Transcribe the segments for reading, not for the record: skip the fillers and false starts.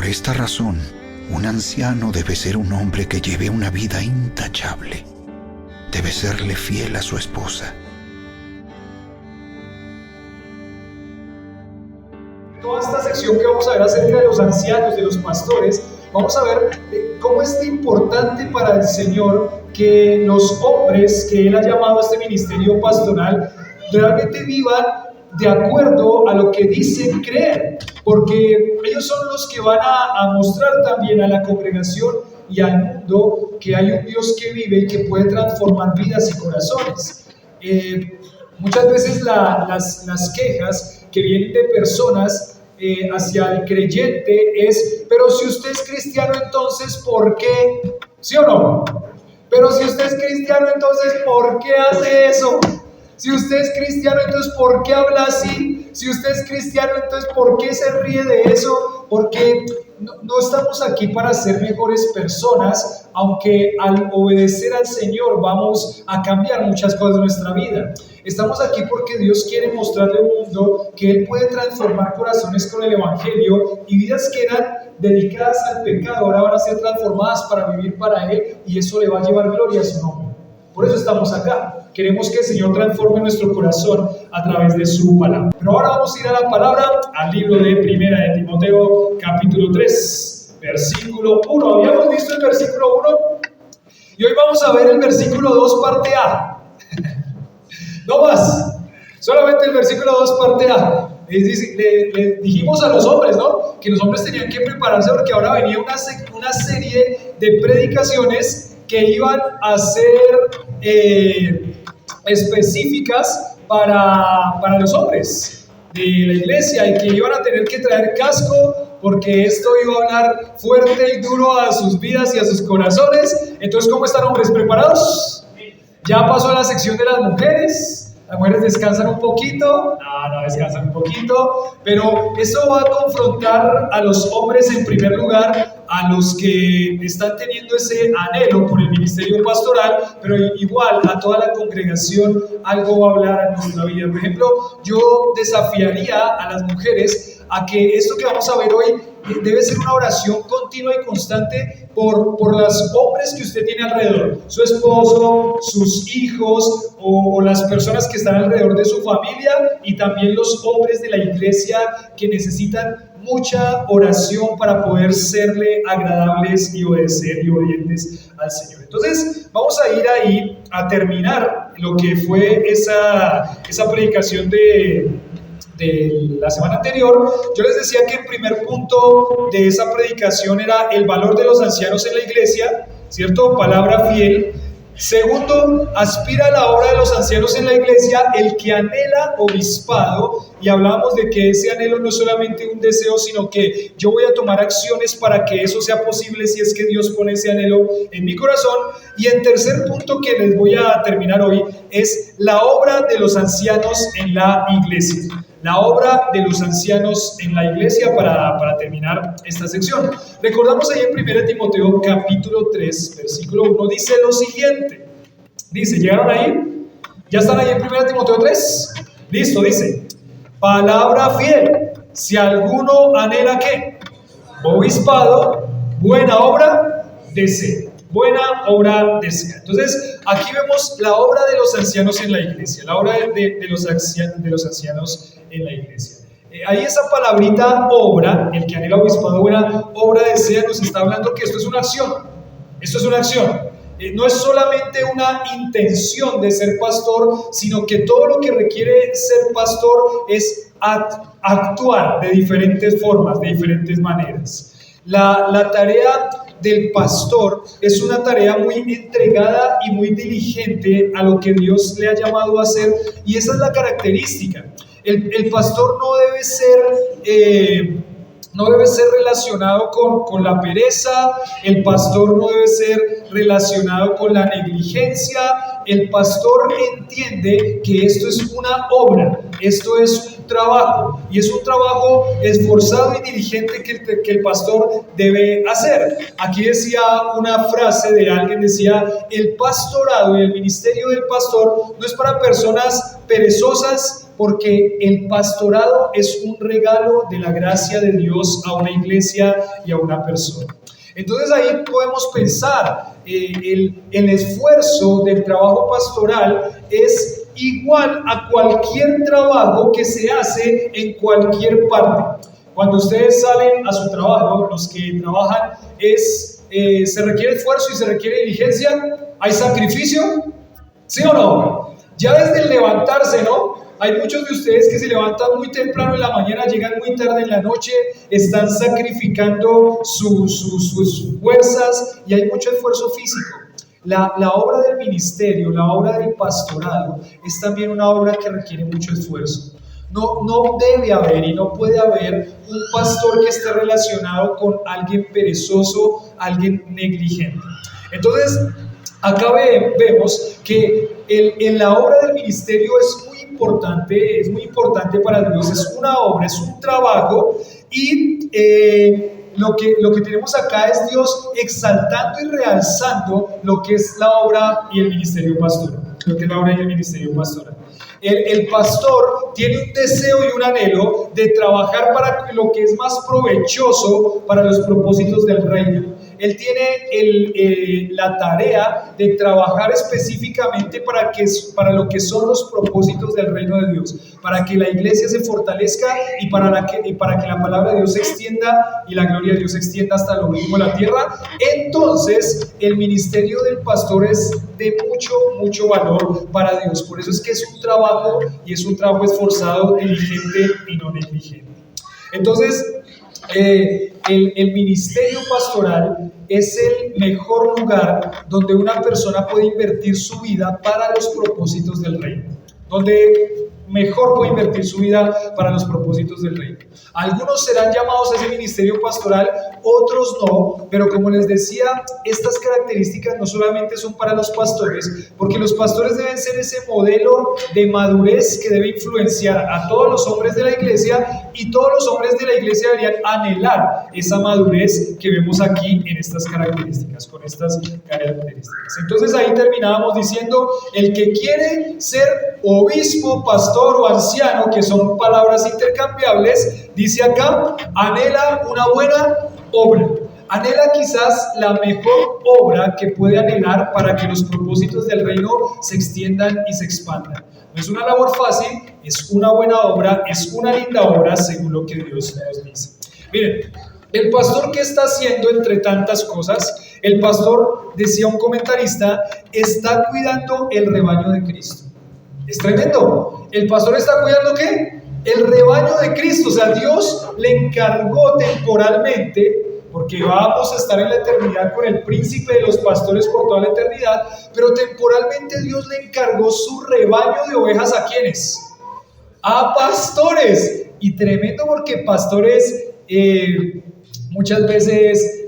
Por esta razón, un anciano debe ser un hombre que lleve una vida intachable. Debe serle fiel a su esposa. Toda esta sección que vamos a ver acerca de los ancianos, de los pastores, vamos a ver cómo es de importante para el Señor que los hombres que Él ha llamado a este ministerio pastoral realmente vivan de acuerdo a lo que dicen creer, porque ellos son los que van a mostrar también a la congregación y al mundo que hay un Dios que vive y que puede transformar vidas y corazones. Muchas veces las quejas que vienen de personas hacia el creyente es: pero si usted es cristiano, entonces ¿por qué? ¿Sí o no? Pero si usted es cristiano, entonces ¿por qué hace eso? Si usted es cristiano, entonces ¿por qué habla así? Si usted es cristiano, entonces ¿por qué se ríe de eso? Porque no estamos aquí para ser mejores personas, aunque al obedecer al Señor vamos a cambiar muchas cosas de nuestra vida. Estamos aquí porque Dios quiere mostrarle al mundo que Él puede transformar corazones con el Evangelio, y vidas que eran dedicadas al pecado ahora van a ser transformadas para vivir para Él, y eso le va a llevar gloria a su nombre. Por eso estamos acá. Queremos que el Señor transforme nuestro corazón a través de su palabra. Pero ahora vamos a ir a la palabra, al libro de Primera de Timoteo, capítulo 3, versículo 1. Habíamos visto el versículo 1 y hoy vamos a ver el versículo 2, parte A. No más, solamente el versículo 2, parte A. Le dijimos a los hombres, ¿no?, que los hombres tenían que prepararse porque ahora venía una serie de predicaciones que iban a ser específicas para los hombres de la iglesia, y que iban a tener que traer casco porque esto iba a hablar fuerte y duro a sus vidas y a sus corazones. Entonces, ¿cómo están, hombres? ¿Preparados? Ya pasó la sección de las mujeres. Las mujeres descansan un poquito, no descansan un poquito, pero eso va a confrontar a los hombres en primer lugar, a los que están teniendo ese anhelo por el ministerio pastoral, pero igual a toda la congregación algo va a hablar a nuestra vida. Por ejemplo, yo desafiaría a las mujeres a que esto que vamos a ver hoy debe ser una oración continua y constante por los hombres que usted tiene alrededor, su esposo, sus hijos o las personas que están alrededor de su familia, y también los hombres de la iglesia que necesitan mucha oración para poder serle agradables y obedecer y obedientes al Señor. Entonces vamos a ir ahí a terminar lo que fue esa predicación de la semana anterior. Yo les decía que el primer punto de esa predicación era el valor de los ancianos en la iglesia, ¿cierto? Palabra fiel. Segundo, aspira a la obra de los ancianos en la iglesia el que anhela obispado, y hablábamos de que ese anhelo no es solamente un deseo, sino que yo voy a tomar acciones para que eso sea posible si es que Dios pone ese anhelo en mi corazón. Y el tercer punto que les voy a terminar hoy es la obra de los ancianos en la iglesia. La obra de los ancianos en la iglesia para terminar esta sección. Recordamos ahí en 1 Timoteo capítulo 3, versículo 1, dice lo siguiente. Dice, ¿llegaron ahí? ¿Ya están ahí en 1 Timoteo 3? Listo, dice, palabra fiel, si alguno anhela ¿qué? Obispado, buena obra desea. Buena obra desea. Entonces, aquí vemos la obra de los ancianos en la iglesia, la obra de los ancianos en la iglesia. Ahí esa palabrita obra, el que anhela obispado, buena obra desea, nos está hablando que esto es una acción. Esto es una acción. No es solamente una intención de ser pastor, sino que todo lo que requiere ser pastor es actuar de diferentes formas, de diferentes maneras. La tarea del pastor es una tarea muy entregada y muy diligente a lo que Dios le ha llamado a hacer, y esa es la característica. El pastor no debe ser relacionado con la pereza, el pastor no debe ser relacionado con la negligencia. El pastor entiende que esto es una obra, esto es un trabajo, y es un trabajo esforzado y diligente que el pastor debe hacer. Aquí decía una frase de alguien, decía, el pastorado y el ministerio del pastor no es para personas perezosas porque el pastorado es un regalo de la gracia de Dios a una iglesia y a una persona. Entonces ahí podemos pensar, el esfuerzo del trabajo pastoral es igual a cualquier trabajo que se hace en cualquier parte. Cuando ustedes salen a su trabajo, los que trabajan, se requiere esfuerzo y se requiere diligencia. ¿Hay sacrificio? ¿Sí o no? Ya desde el levantarse, ¿no? Hay muchos de ustedes que se levantan muy temprano en la mañana, llegan muy tarde en la noche, están sacrificando sus fuerzas y hay mucho esfuerzo físico. La obra del ministerio, la obra del pastorado, es también una obra que requiere mucho esfuerzo. No debe haber y no puede haber un pastor que esté relacionado con alguien perezoso, alguien negligente. Entonces, acá vemos que en la obra del ministerio es muy importante para Dios, es una obra, es un trabajo y lo que tenemos acá es Dios exaltando y realzando lo que es la obra y el ministerio pastoral. Lo que es la obra y el ministerio pastoral. El pastor tiene un deseo y un anhelo de trabajar para lo que es más provechoso para los propósitos del reino. Él tiene la tarea de trabajar específicamente para lo que son los propósitos del reino de Dios, para que la iglesia se fortalezca y para que la palabra de Dios se extienda y la gloria de Dios se extienda hasta lo último de la tierra. Entonces, el ministerio del pastor es de mucho valor para Dios. Por eso es que es un trabajo y es un trabajo esforzado, diligente y no negligente. Entonces, el ministerio pastoral es el mejor lugar donde una persona puede invertir su vida para los propósitos del reino. Donde mejor puede invertir su vida para los propósitos del reino. Algunos serán llamados a ese ministerio pastoral, otros no, pero como les decía, estas características no solamente son para los pastores, porque los pastores deben ser ese modelo de madurez que debe influenciar a todos los hombres de la iglesia, y todos los hombres de la iglesia deberían anhelar esa madurez que vemos aquí en estas características, con estas características. Entonces ahí terminábamos diciendo, el que quiere ser obispo, pastor o anciano, que son palabras intercambiables, dice acá, anhela una buena obra. Anhela quizás la mejor obra que puede anhelar para que los propósitos del reino se extiendan y se expandan. No es una labor fácil, es una buena obra, es una linda obra según lo que Dios nos dice. Miren, el pastor, ¿qué está haciendo entre tantas cosas? El pastor, decía un comentarista, está cuidando el rebaño de Cristo. Es tremendo. El pastor está cuidando ¿qué? El rebaño de Cristo. O sea, Dios le encargó temporalmente, porque vamos a estar en la eternidad con el príncipe de los pastores por toda la eternidad, pero temporalmente Dios le encargó su rebaño de ovejas. ¿A quiénes? A pastores. Y tremendo, porque pastores muchas veces,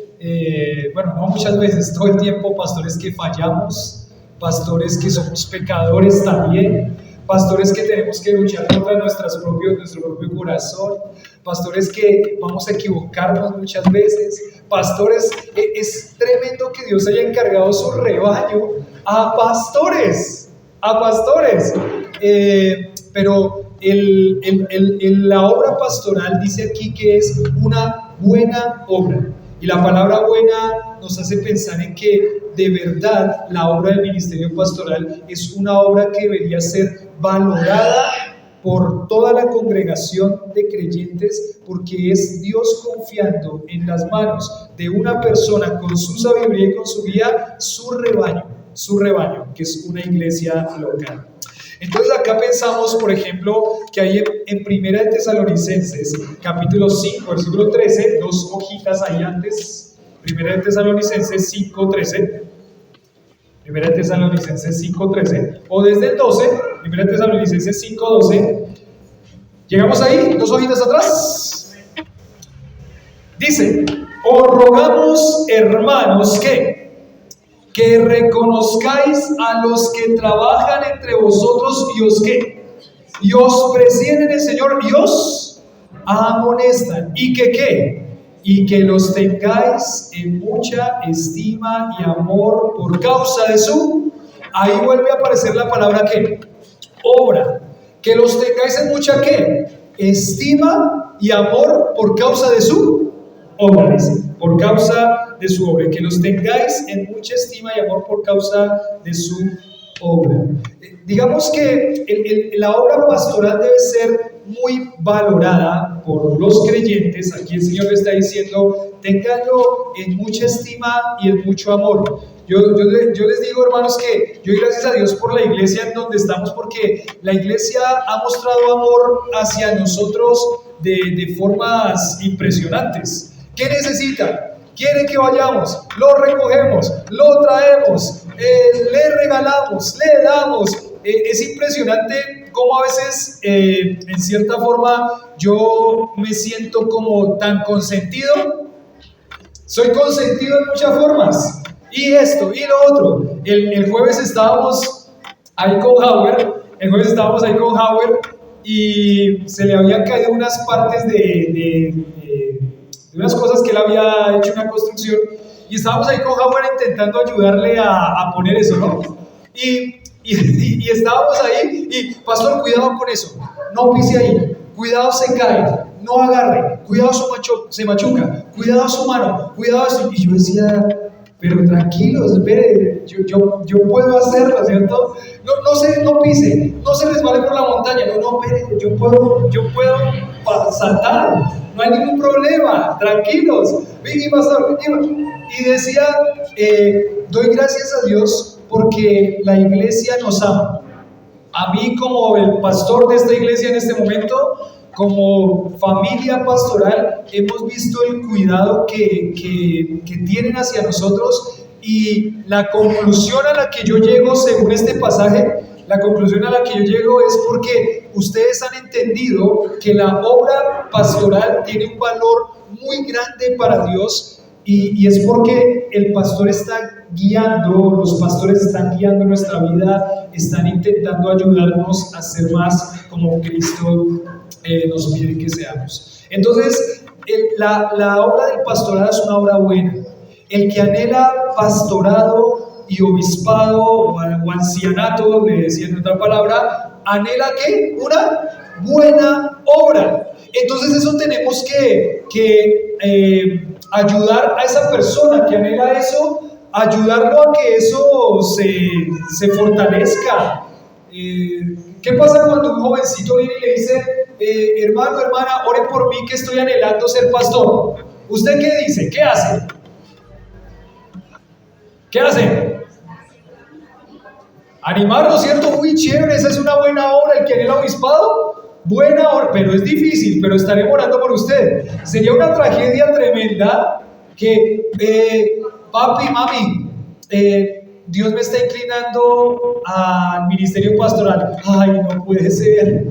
no muchas veces, todo el tiempo, pastores que fallamos, pastores que somos pecadores también, pastores que tenemos que luchar contra nuestro propio corazón, pastores que vamos a equivocarnos muchas veces, pastores, es tremendo que Dios haya encargado su rebaño a pastores, pero la obra pastoral dice aquí que es una buena obra. Y la palabra buena nos hace pensar en que de verdad la obra del ministerio pastoral es una obra que debería ser valorada por toda la congregación de creyentes, porque es Dios confiando en las manos de una persona con su sabiduría y con su guía, su rebaño, que es una iglesia local. Entonces acá pensamos, por ejemplo, que hay en Primera de Tesalonicenses, capítulo 5, versículo 13, dos hojitas ahí antes, Primera de Tesalonicenses 5:13, Primera de Tesalonicenses 5:13, o desde el 12, Primera de Tesalonicenses 5:12, llegamos ahí, dos hojitas atrás, dice, os rogamos, hermanos, que reconozcáis a los que trabajan entre vosotros y os presiden en el Señor y os amonestan, y que los tengáis en mucha estima y amor por causa de su, ahí vuelve a aparecer la palabra obra. Que los tengáis en mucha ¿qué? Estima y amor por causa de su obra, dice, por causa de su obra, que los tengáis en mucha estima y amor por causa de su obra. Digamos que la obra pastoral debe ser muy valorada por los creyentes. Aquí el Señor le está diciendo, ténganlo en mucha estima y en mucho amor. Yo les digo, hermanos, que yo doy gracias a Dios por la iglesia en donde estamos, porque la iglesia ha mostrado amor hacia nosotros de formas impresionantes. ¿Qué necesita? Quiere que vayamos, lo recogemos, lo traemos, le regalamos, le damos. Es impresionante cómo a veces, en cierta forma, yo me siento como tan consentido. Soy consentido en muchas formas. Y esto, y lo otro. El jueves estábamos ahí con Howard. Y se le habían caído unas partes de unas cosas que él había hecho una construcción, y estábamos ahí con Howard intentando ayudarle a poner eso, ¿no? Y estábamos ahí, y pastor, cuidado con eso, no pise ahí, cuidado se cae, no agarre, cuidado se machuca, cuidado su mano, cuidado eso. Y yo decía, pero tranquilos, espere, yo puedo hacerlo, ¿cierto? No pise, no se resbale por la montaña, no, espere, yo puedo saltar, no hay ningún problema, tranquilos. Y decía, doy gracias a Dios porque la iglesia nos ama. A mí, como el pastor de esta iglesia en este momento, como familia pastoral, hemos visto el cuidado que tienen hacia nosotros, y la conclusión a la que yo llego según este pasaje, la conclusión a la que yo llego es porque ustedes han entendido que la obra pastoral tiene un valor muy grande para Dios, y es porque el pastor está guiando, los pastores están guiando nuestra vida, están intentando ayudarnos a ser más como Cristo nos pide que seamos. Entonces, la obra del pastorado es una obra buena. El que anhela pastorado y obispado o ancianato, le decía en otra palabra, anhela ¿qué? Una buena obra. Entonces eso tenemos que ayudar a esa persona que anhela eso, ayudarlo a que eso se fortalezca. ¿Qué pasa cuando un jovencito viene y le dice, hermano, hermana, ore por mí que estoy anhelando ser pastor? ¿Usted qué dice? ¿Qué hace? ¿Qué hace? Animarlo, ¿cierto? Uy, chévere, esa es una buena obra, el que anhela obispado. Buena obra, pero es difícil, pero estaré orando por usted. Sería una tragedia tremenda que, papi, mami, Dios me está inclinando al ministerio pastoral. Ay, no puede ser.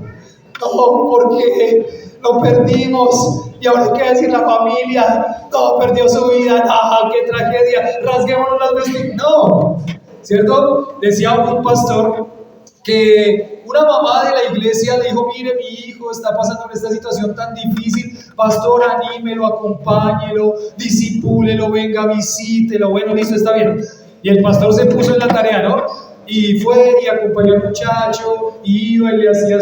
No, porque lo perdimos. Y ahora qué decir la familia. No, perdió su vida. No, qué tragedia. Rasguémonos las vestiduras. No, ¿cierto? Decía un pastor que una mamá de la iglesia le dijo, mire, mi hijo está pasando en esta situación tan difícil, pastor, anímelo, acompáñelo, disipúlelo, venga, visítelo. Bueno, listo, está bien. Y el pastor se puso en la tarea, ¿no? Y fue y acompañó al muchacho, iba y le hacía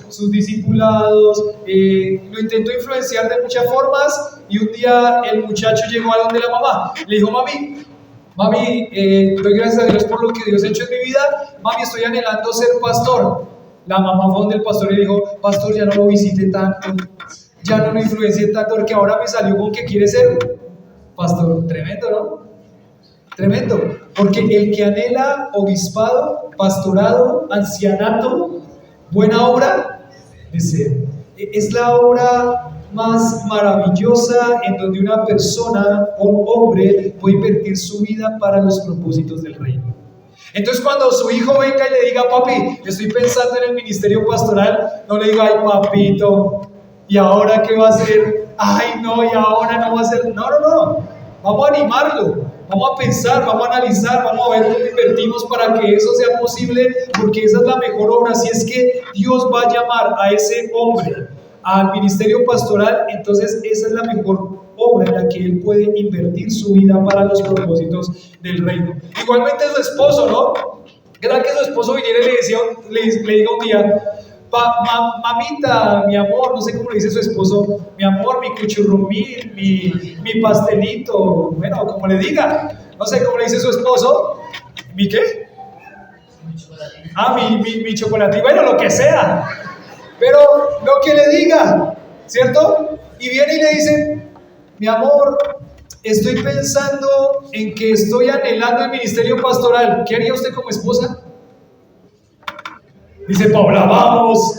sus discipulados, lo intentó influenciar de muchas formas, y un día el muchacho llegó a donde la mamá, le dijo, mami, doy gracias a Dios por lo que Dios ha hecho en mi vida, mami, estoy anhelando ser pastor. La mamá fue donde el pastor y le dijo, pastor, ya no lo visite tanto, ya no lo influencie tanto, porque ahora me salió con que quiere ser pastor. Tremendo, ¿no? Tremendo, porque el que anhela obispado, pastorado, ancianato, buena obra, es la obra más maravillosa en donde una persona o un hombre puede invertir su vida para los propósitos del reino. Entonces, cuando su hijo venga y le diga, papi, estoy pensando en el ministerio pastoral, no le diga, ay, papito, ¿y ahora qué va a hacer? Ay, no, y ahora no va a hacer. No. Vamos a animarlo, vamos a pensar, vamos a analizar, vamos a ver cómo invertimos para que eso sea posible, porque esa es la mejor obra. Si es que Dios va a llamar a ese hombre al ministerio pastoral, entonces esa es la mejor obra en la que él puede invertir su vida para los propósitos del reino. Igualmente su esposo, ¿no? ¿Qué tal que su esposo viniera y le diga un día, Mamita, mi amor, no sé cómo le dice su esposo, mi amor, mi cuchurrumín, mi pastelito, bueno, como le diga, no sé cómo le dice su esposo, ¿mi qué? Mi chocolate, bueno, lo que sea, pero lo que le diga, ¿cierto? Y viene y le dice, mi amor, estoy pensando en que estoy anhelando el ministerio pastoral, ¿qué haría usted como esposa? Dice Paula, vamos.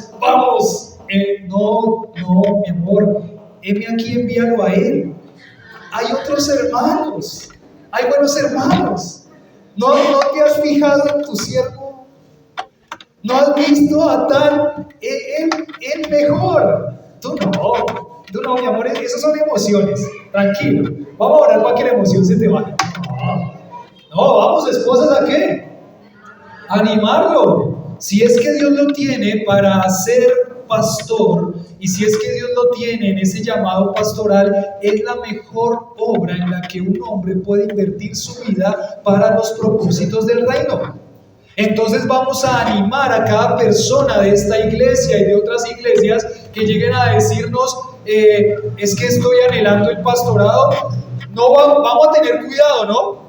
No, mi amor, heme aquí, envíalo a él. Hay otros hermanos, hay buenos hermanos. ¿No te has fijado en tu siervo? ¿No has visto a tal? Él mejor. Tú no, mi amor, esas son emociones. Tranquilo, vamos a orar para que la emoción se te vaya. No, vamos, esposas, ¿a qué? Animarlo. Si es que Dios lo tiene para ser pastor, y si es que Dios lo tiene en ese llamado pastoral, es la mejor obra en la que un hombre puede invertir su vida para los propósitos del reino. Entonces vamos a animar a cada persona de esta iglesia y de otras iglesias que lleguen a decirnos, es que estoy anhelando el pastorado. No, vamos a tener cuidado, ¿no?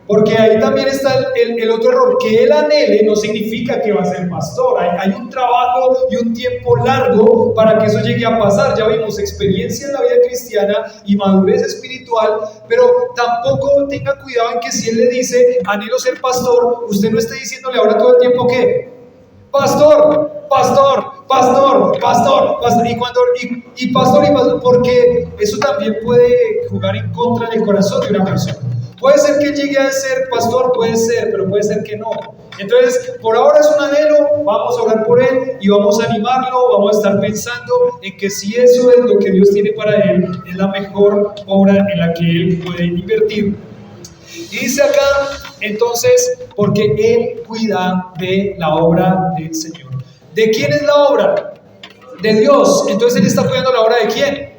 Porque ahí también está el otro error, que él anhele no significa que va a ser pastor. Hay un trabajo y un tiempo largo para que eso llegue a pasar. Ya vimos experiencia en la vida cristiana y madurez espiritual, pero tampoco tenga cuidado en que si él le dice, anhelo ser pastor, usted no esté diciéndole ahora todo el tiempo que, pastor, y pastor, porque eso también puede jugar en contra del corazón de una persona. Puede ser que llegue a ser pastor, puede ser, pero puede ser que no. Entonces, por ahora es un anhelo, vamos a orar por él y vamos a animarlo, vamos a estar pensando en que si eso es lo que Dios tiene para él, es la mejor obra en la que él puede invertir. Y dice acá, entonces, porque él cuida de la obra del Señor. ¿De quién es la obra? De Dios. Entonces, él está cuidando la obra de quién.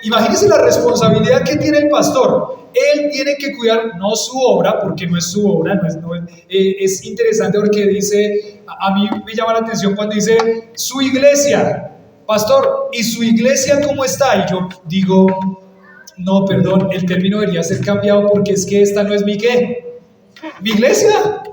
Imagínense la responsabilidad que tiene el pastor. Él tiene que cuidar no su obra, porque no es su obra, es interesante porque dice, a mí me llama la atención cuando dice su iglesia, pastor, ¿y su iglesia cómo está? Y yo digo, no, perdón, el término debería ser cambiado porque es que esta no es mi ¿qué? ¿Mi iglesia?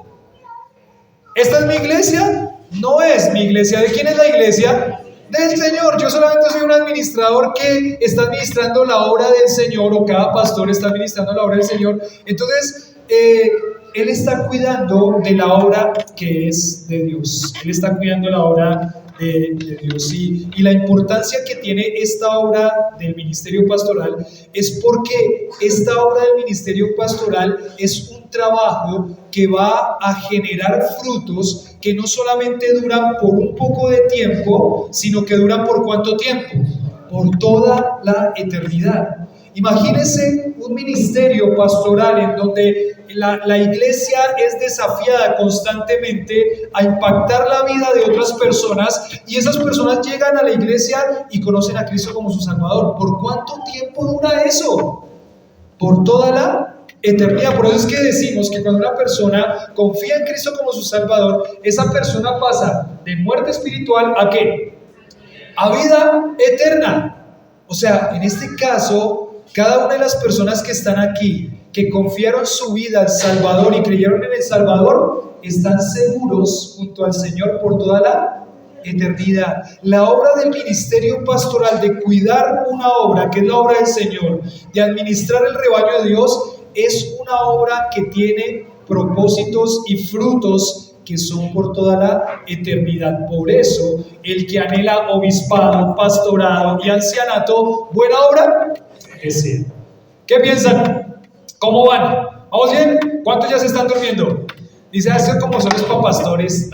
¿Esta es mi iglesia? No es mi iglesia. ¿De quién es la iglesia? Del Señor. Yo solamente soy un administrador que está administrando la obra del Señor, o cada pastor está administrando la obra del Señor. Entonces, Él está cuidando de la obra que es de Dios. Él está cuidando la obra de Dios. Y la importancia que tiene esta obra del ministerio pastoral es porque esta obra del ministerio pastoral es un trabajo que va a generar frutos que no solamente duran por un poco de tiempo, sino que duran por ¿cuánto tiempo? Por toda la eternidad. Imagínense un ministerio pastoral en donde la iglesia es desafiada constantemente a impactar la vida de otras personas, y esas personas llegan a la iglesia y conocen a Cristo como su Salvador. ¿Por cuánto tiempo dura eso? Por toda la eternidad. Por eso es que decimos que cuando una persona confía en Cristo como su Salvador, esa persona pasa de muerte espiritual ¿a qué? A vida eterna. O sea, en este caso, cada una de las personas que están aquí, que confiaron su vida al Salvador y creyeron en el Salvador, están seguros junto al Señor por toda la eternidad. La obra del ministerio pastoral, de cuidar una obra que es la obra del Señor, de administrar el rebaño de Dios, es una obra que tiene propósitos y frutos que son por toda la eternidad. Por eso, el que anhela obispado, pastorado y ancianato, buena obra es él. ¿Qué piensan? ¿Cómo van? ¿Vamos bien? ¿Cuántos ya se están durmiendo? Dice, esto como son los papastores.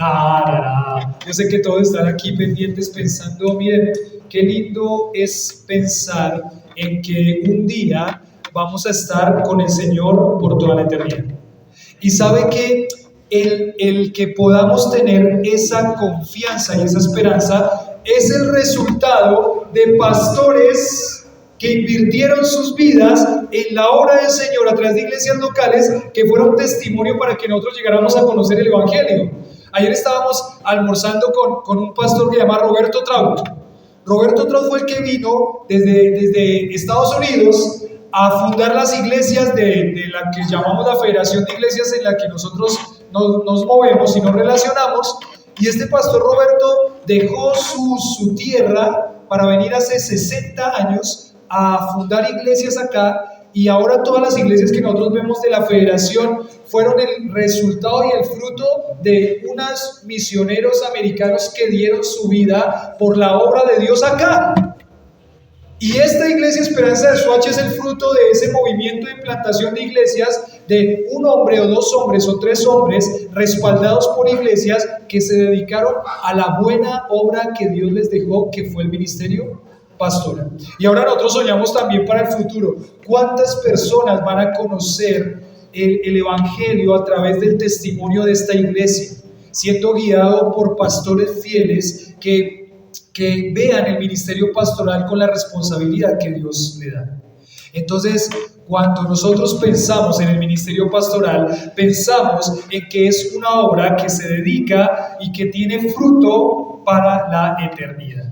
Yo sé que todos están aquí pendientes pensando, miren, qué lindo es pensar en que un día vamos a estar con el Señor por toda la eternidad. Y sabe que el que podamos tener esa confianza y esa esperanza es el resultado de pastores que invirtieron sus vidas en la obra del Señor a través de iglesias locales que fueron testimonio para que nosotros llegáramos a conocer el Evangelio. Ayer estábamos almorzando con un pastor que se llama Roberto Traut. Roberto Traut fue el que vino desde Estados Unidos a fundar las iglesias de la que llamamos la Federación de Iglesias, en la que nosotros nos movemos y nos relacionamos. Y este pastor Roberto dejó su tierra para venir hace 60 años a fundar iglesias acá, y ahora todas las iglesias que nosotros vemos de la Federación fueron el resultado y el fruto de unos misioneros americanos que dieron su vida por la obra de Dios acá. Y esta iglesia Esperanza de Soacha es el fruto de ese movimiento de implantación de iglesias, de un hombre o dos hombres o tres hombres respaldados por iglesias que se dedicaron a la buena obra que Dios les dejó, que fue el ministerio pastoral. Y ahora nosotros soñamos también para el futuro. ¿Cuántas personas van a conocer el evangelio a través del testimonio de esta iglesia, siendo guiado por pastores fieles que vean el ministerio pastoral con la responsabilidad que Dios le da? Entonces, cuando nosotros pensamos en el ministerio pastoral, pensamos en que es una obra que se dedica y que tiene fruto para la eternidad.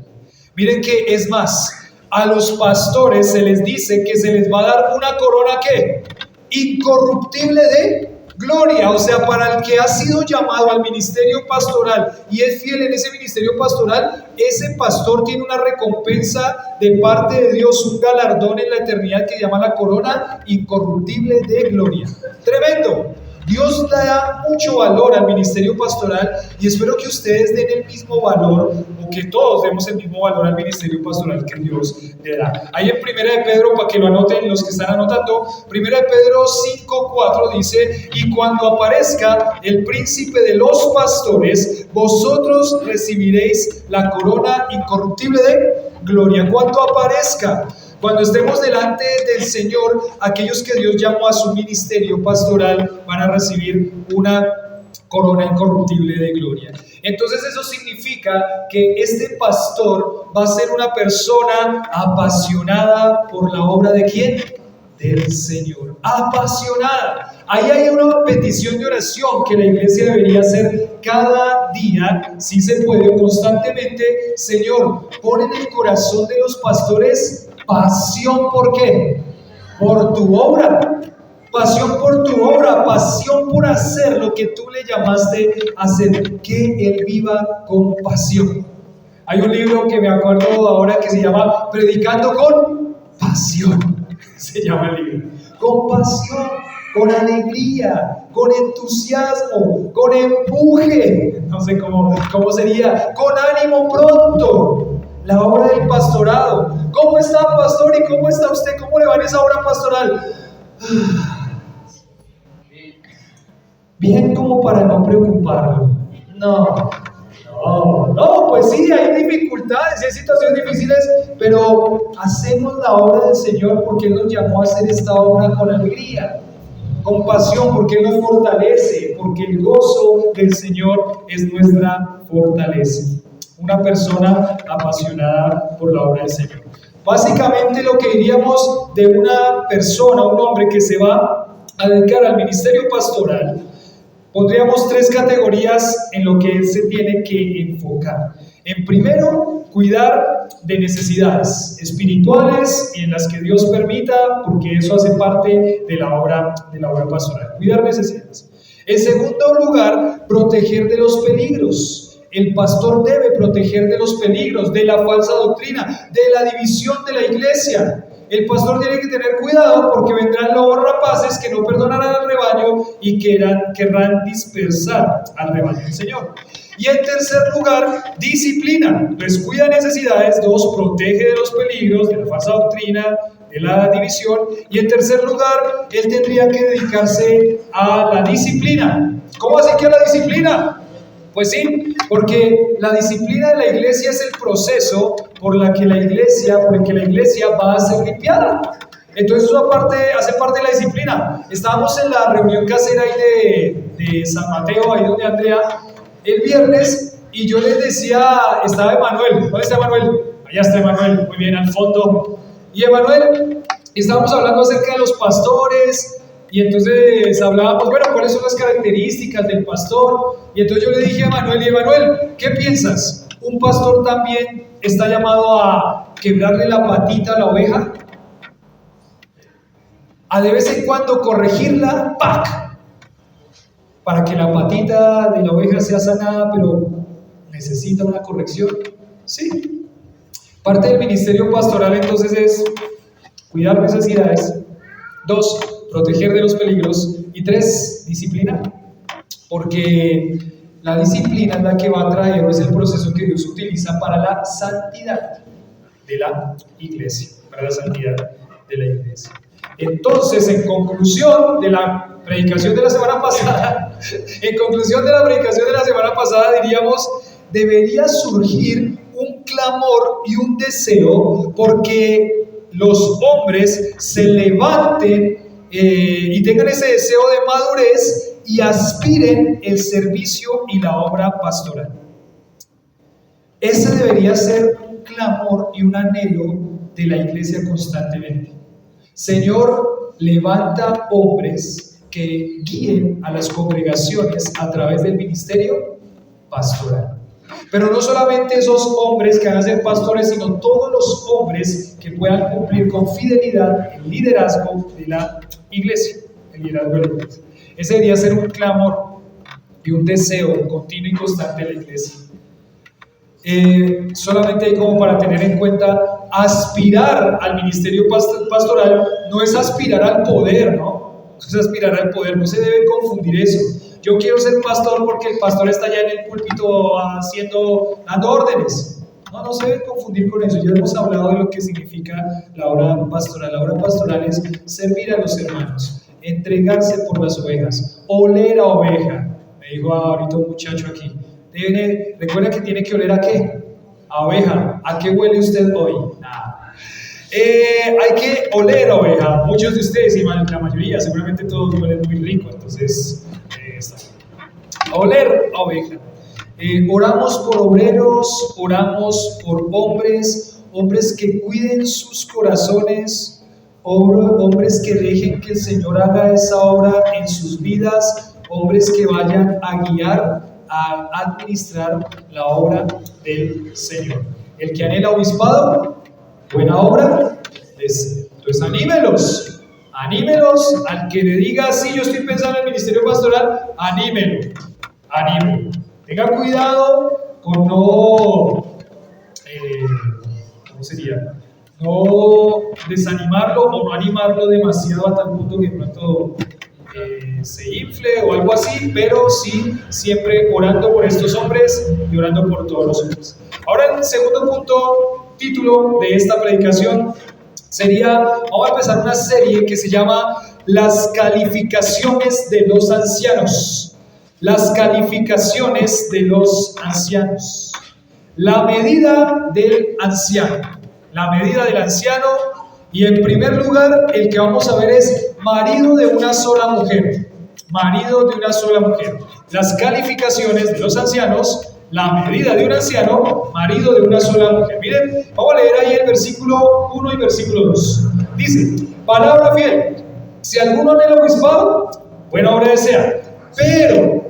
Miren que es más, a los pastores se les dice que se les va a dar una corona ¿qué? Incorruptible de gloria. O sea, para el que ha sido llamado al ministerio pastoral y es fiel en ese ministerio pastoral, ese pastor tiene una recompensa de parte de Dios, un galardón en la eternidad que llama la corona incorruptible de gloria. Tremendo. Dios le da mucho valor al ministerio pastoral, y espero que ustedes den el mismo valor, o que todos demos el mismo valor al ministerio pastoral que Dios le da. Ahí en 1 de Pedro, para que lo anoten los que están anotando, 1 de Pedro 5:4 dice: y cuando aparezca el príncipe de los pastores, vosotros recibiréis la corona incorruptible de gloria. Cuando aparezca, cuando estemos delante del Señor, aquellos que Dios llamó a su ministerio pastoral van a recibir una corona incorruptible de gloria. Entonces eso significa que este pastor va a ser una persona apasionada por la obra ¿de quién? Del Señor. Apasionada. Ahí hay una petición de oración que la iglesia debería hacer cada día, si se puede, o constantemente. Señor, pon en el corazón de los pastores pasión. ¿Por qué? Por tu obra. Pasión por tu obra, pasión por hacer lo que tú le llamaste a hacer, que él viva con pasión. Hay un libro que me acuerdo ahora que se llama Predicando con Pasión. Se llama el libro. Con pasión, con alegría, con entusiasmo, con empuje, no sé cómo sería, con ánimo pronto. La obra del pastorado. ¿Cómo está, pastor? ¿Y cómo está usted? ¿Cómo le va en esa obra pastoral? Bien, como para no preocuparlo. No, pues sí, hay dificultades, hay situaciones difíciles, pero hacemos la obra del Señor porque Él nos llamó a hacer esta obra con alegría, con pasión, porque Él nos fortalece, porque el gozo del Señor es nuestra fortaleza. Una persona apasionada por la obra del Señor. Básicamente lo que diríamos de una persona, un hombre que se va a dedicar al ministerio pastoral, pondríamos tres categorías en lo que él se tiene que enfocar. En primero, cuidar de necesidades espirituales y en las que Dios permita, porque eso hace parte de la obra pastoral. Cuidar necesidades. En segundo lugar, proteger de los peligros. El pastor debe proteger de los peligros, de la falsa doctrina, de la división de la iglesia. El pastor tiene que tener cuidado porque vendrán lobos rapaces que no perdonarán al rebaño y querrán dispersar al rebaño del Señor. Y en tercer lugar, disciplina. Pues cuida necesidades. Dos, protege de los peligros, de la falsa doctrina, de la división. Y en tercer lugar, él tendría que dedicarse a la disciplina. ¿Cómo así que a la disciplina? Pues sí, porque la disciplina de la iglesia es el proceso por el que la iglesia va a ser limpiada. Entonces eso hace parte de la disciplina. Estábamos en la reunión casera ahí de San Mateo, ahí donde Andrea, el viernes, y yo les decía, estaba Emanuel. ¿Dónde está Emanuel? Allá está Emanuel, muy bien, al fondo. Y Emanuel, estábamos hablando acerca de los pastores, y entonces hablábamos, bueno, ¿cuáles son las características del pastor? Y entonces yo le dije a Manuel, y Manuel, ¿qué piensas? ¿Un pastor también está llamado a quebrarle la patita a la oveja? A de vez en cuando corregirla, ¡pac!, para que la patita de la oveja sea sanada, pero necesita una corrección. Sí. Parte del ministerio pastoral entonces es cuidar necesidades. 2, proteger de los peligros. Y 3, disciplina. Porque la disciplina es la que va a traer, es el proceso que Dios utiliza para la santidad de la iglesia. Para la santidad de la iglesia. Entonces, en conclusión de la predicación de la semana pasada, diríamos, debería surgir un clamor y un deseo porque los hombres se levanten y tengan ese deseo de madurez y aspiren el servicio y la obra pastoral. Ese debería ser un clamor y un anhelo de la iglesia constantemente. Señor, levanta hombres que guíen a las congregaciones a través del ministerio pastoral. Pero no solamente esos hombres que van a ser pastores, sino todos los hombres que puedan cumplir con fidelidad el liderazgo de la iglesia. Ese debería ser un clamor y un deseo continuo y constante de la iglesia. Solamente hay como para tener en cuenta, aspirar al ministerio pastoral no es aspirar al poder, ¿no? Es aspirar al poder, no se debe confundir eso. Yo quiero ser pastor porque el pastor está allá en el púlpito dando órdenes. No se debe confundir con eso. Ya hemos hablado de lo que significa la obra pastoral. La obra pastoral es servir a los hermanos, entregarse por las ovejas, oler a oveja. Me dijo ahorita un muchacho aquí. Recuerda que tiene que oler ¿a qué? A oveja. ¿A qué huele usted hoy? Nada. Hay que oler a oveja. Muchos de ustedes, y la mayoría, seguramente todos huelen muy rico. Entonces, oler a oveja. Oramos por obreros, oramos por hombres que cuiden sus corazones, hombres que dejen que el Señor haga esa obra en sus vidas, hombres que vayan a guiar, a administrar la obra del Señor. El que anhela obispado, buena obra, entonces anímelos, al que le diga, sí, yo estoy pensando en el ministerio pastoral, anímelo. Tenga cuidado con no desanimarlo o no animarlo demasiado a tal punto que de pronto se infle o algo así, pero sí siempre orando por estos hombres y orando por todos los hombres. Ahora el segundo título de esta predicación sería, vamos a empezar una serie que se llama Las calificaciones de los ancianos. Las calificaciones de los ancianos. La medida del anciano. La medida del anciano. Y en primer lugar, el que vamos a ver es marido de una sola mujer. Marido de una sola mujer. Las calificaciones de los ancianos. La medida de un anciano, marido de una sola mujer. Miren, vamos a leer ahí el versículo 1 y versículo 2. Dice, palabra fiel. Si alguno anhela obispado, buena obra desea. Pero,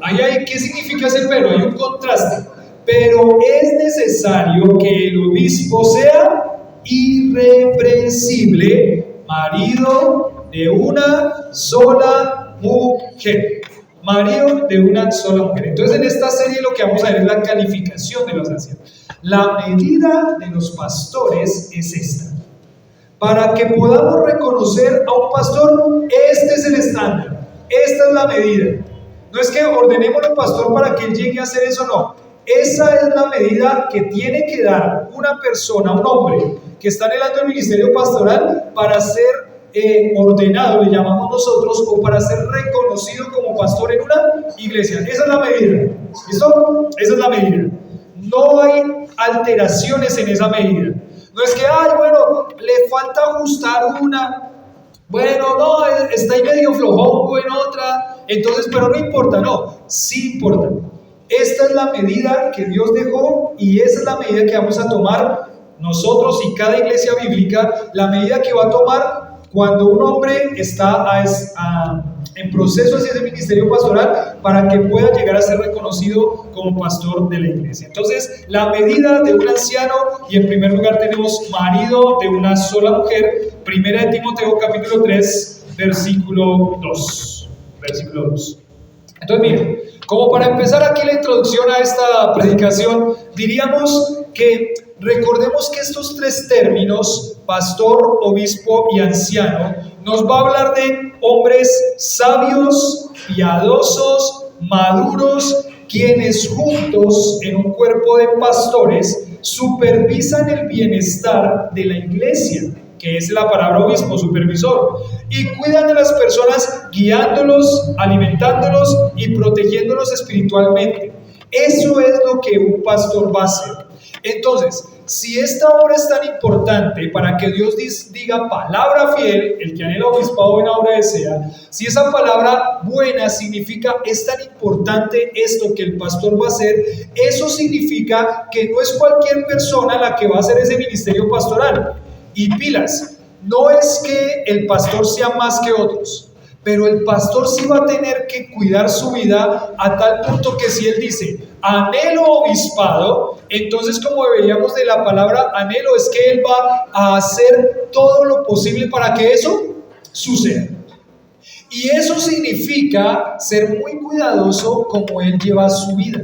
¿qué significa ese pero? Hay un contraste. Pero es necesario que el obispo sea irreprensible, marido de una sola mujer. Marido de una sola mujer. Entonces, en esta serie lo que vamos a ver es la calificación de los ancianos. La medida de los pastores es esta. Para que podamos reconocer a un pastor, este es el estándar. Esta es la medida. No es que ordenemos al pastor para que él llegue a hacer eso, no. Esa es la medida que tiene que dar una persona, un hombre, que está anhelando el ministerio pastoral para ser ordenado, le llamamos nosotros, o para ser reconocido como pastor en una iglesia. Esa es la medida. ¿Listo? Esa es la medida. No hay alteraciones en esa medida. No es que, le falta ajustar una. Bueno, no, está ahí medio flojongo en otra. Entonces, pero no importa, no. Sí importa. Esta es la medida que Dios dejó y esa es la medida que vamos a tomar nosotros y cada iglesia bíblica, la medida que va a tomar cuando un hombre está en proceso hacia ese ministerio pastoral para que pueda llegar a ser reconocido como pastor de la iglesia. Entonces, la medida de un anciano, y en primer lugar tenemos marido de una sola mujer, primera de Timoteo capítulo 3, versículo 2. Entonces, miren, como para empezar aquí la introducción a esta predicación, diríamos que recordemos que estos tres términos, pastor, obispo y anciano, nos va a hablar de hombres sabios, piadosos, maduros, quienes juntos en un cuerpo de pastores supervisan el bienestar de la iglesia, que es la palabra obispo, supervisor, y cuidan de las personas guiándolos, alimentándolos y protegiéndolos espiritualmente. Eso es lo que un pastor va a hacer. Entonces, si esta obra es tan importante para que Dios diga palabra fiel, el que anhela obispado buena obra desea, si esa palabra buena significa es tan importante esto que el pastor va a hacer, eso significa que no es cualquier persona la que va a hacer ese ministerio pastoral. Y pilas, no es que el pastor sea más que otros, pero el pastor sí va a tener que cuidar su vida a tal punto que si él dice anhelo obispado, entonces como veíamos de la palabra anhelo es que él va a hacer todo lo posible para que eso suceda. Y eso significa ser muy cuidadoso como él lleva su vida.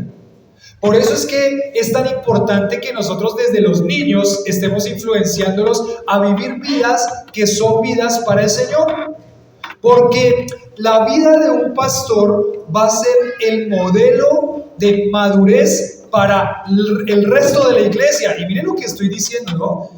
Por eso es que es tan importante que nosotros desde los niños estemos influenciándolos a vivir vidas que son vidas para el Señor. Porque la vida de un pastor va a ser el modelo de madurez para el resto de la iglesia. Y miren lo que estoy diciendo, ¿no?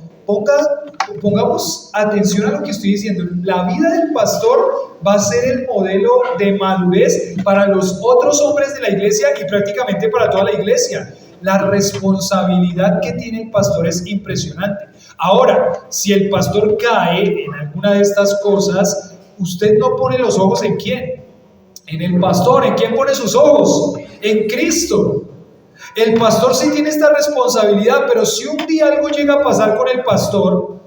Pongamos atención a lo que estoy diciendo. La vida del pastor va a ser el modelo de madurez para los otros hombres de la iglesia y prácticamente para toda la iglesia. La responsabilidad que tiene el pastor es impresionante. Ahora, si el pastor cae en alguna de estas cosas, usted no pone los ojos ¿en quién? En el pastor. ¿En quién pone sus ojos? En Cristo. El pastor sí tiene esta responsabilidad, pero si un día algo llega a pasar con el pastor,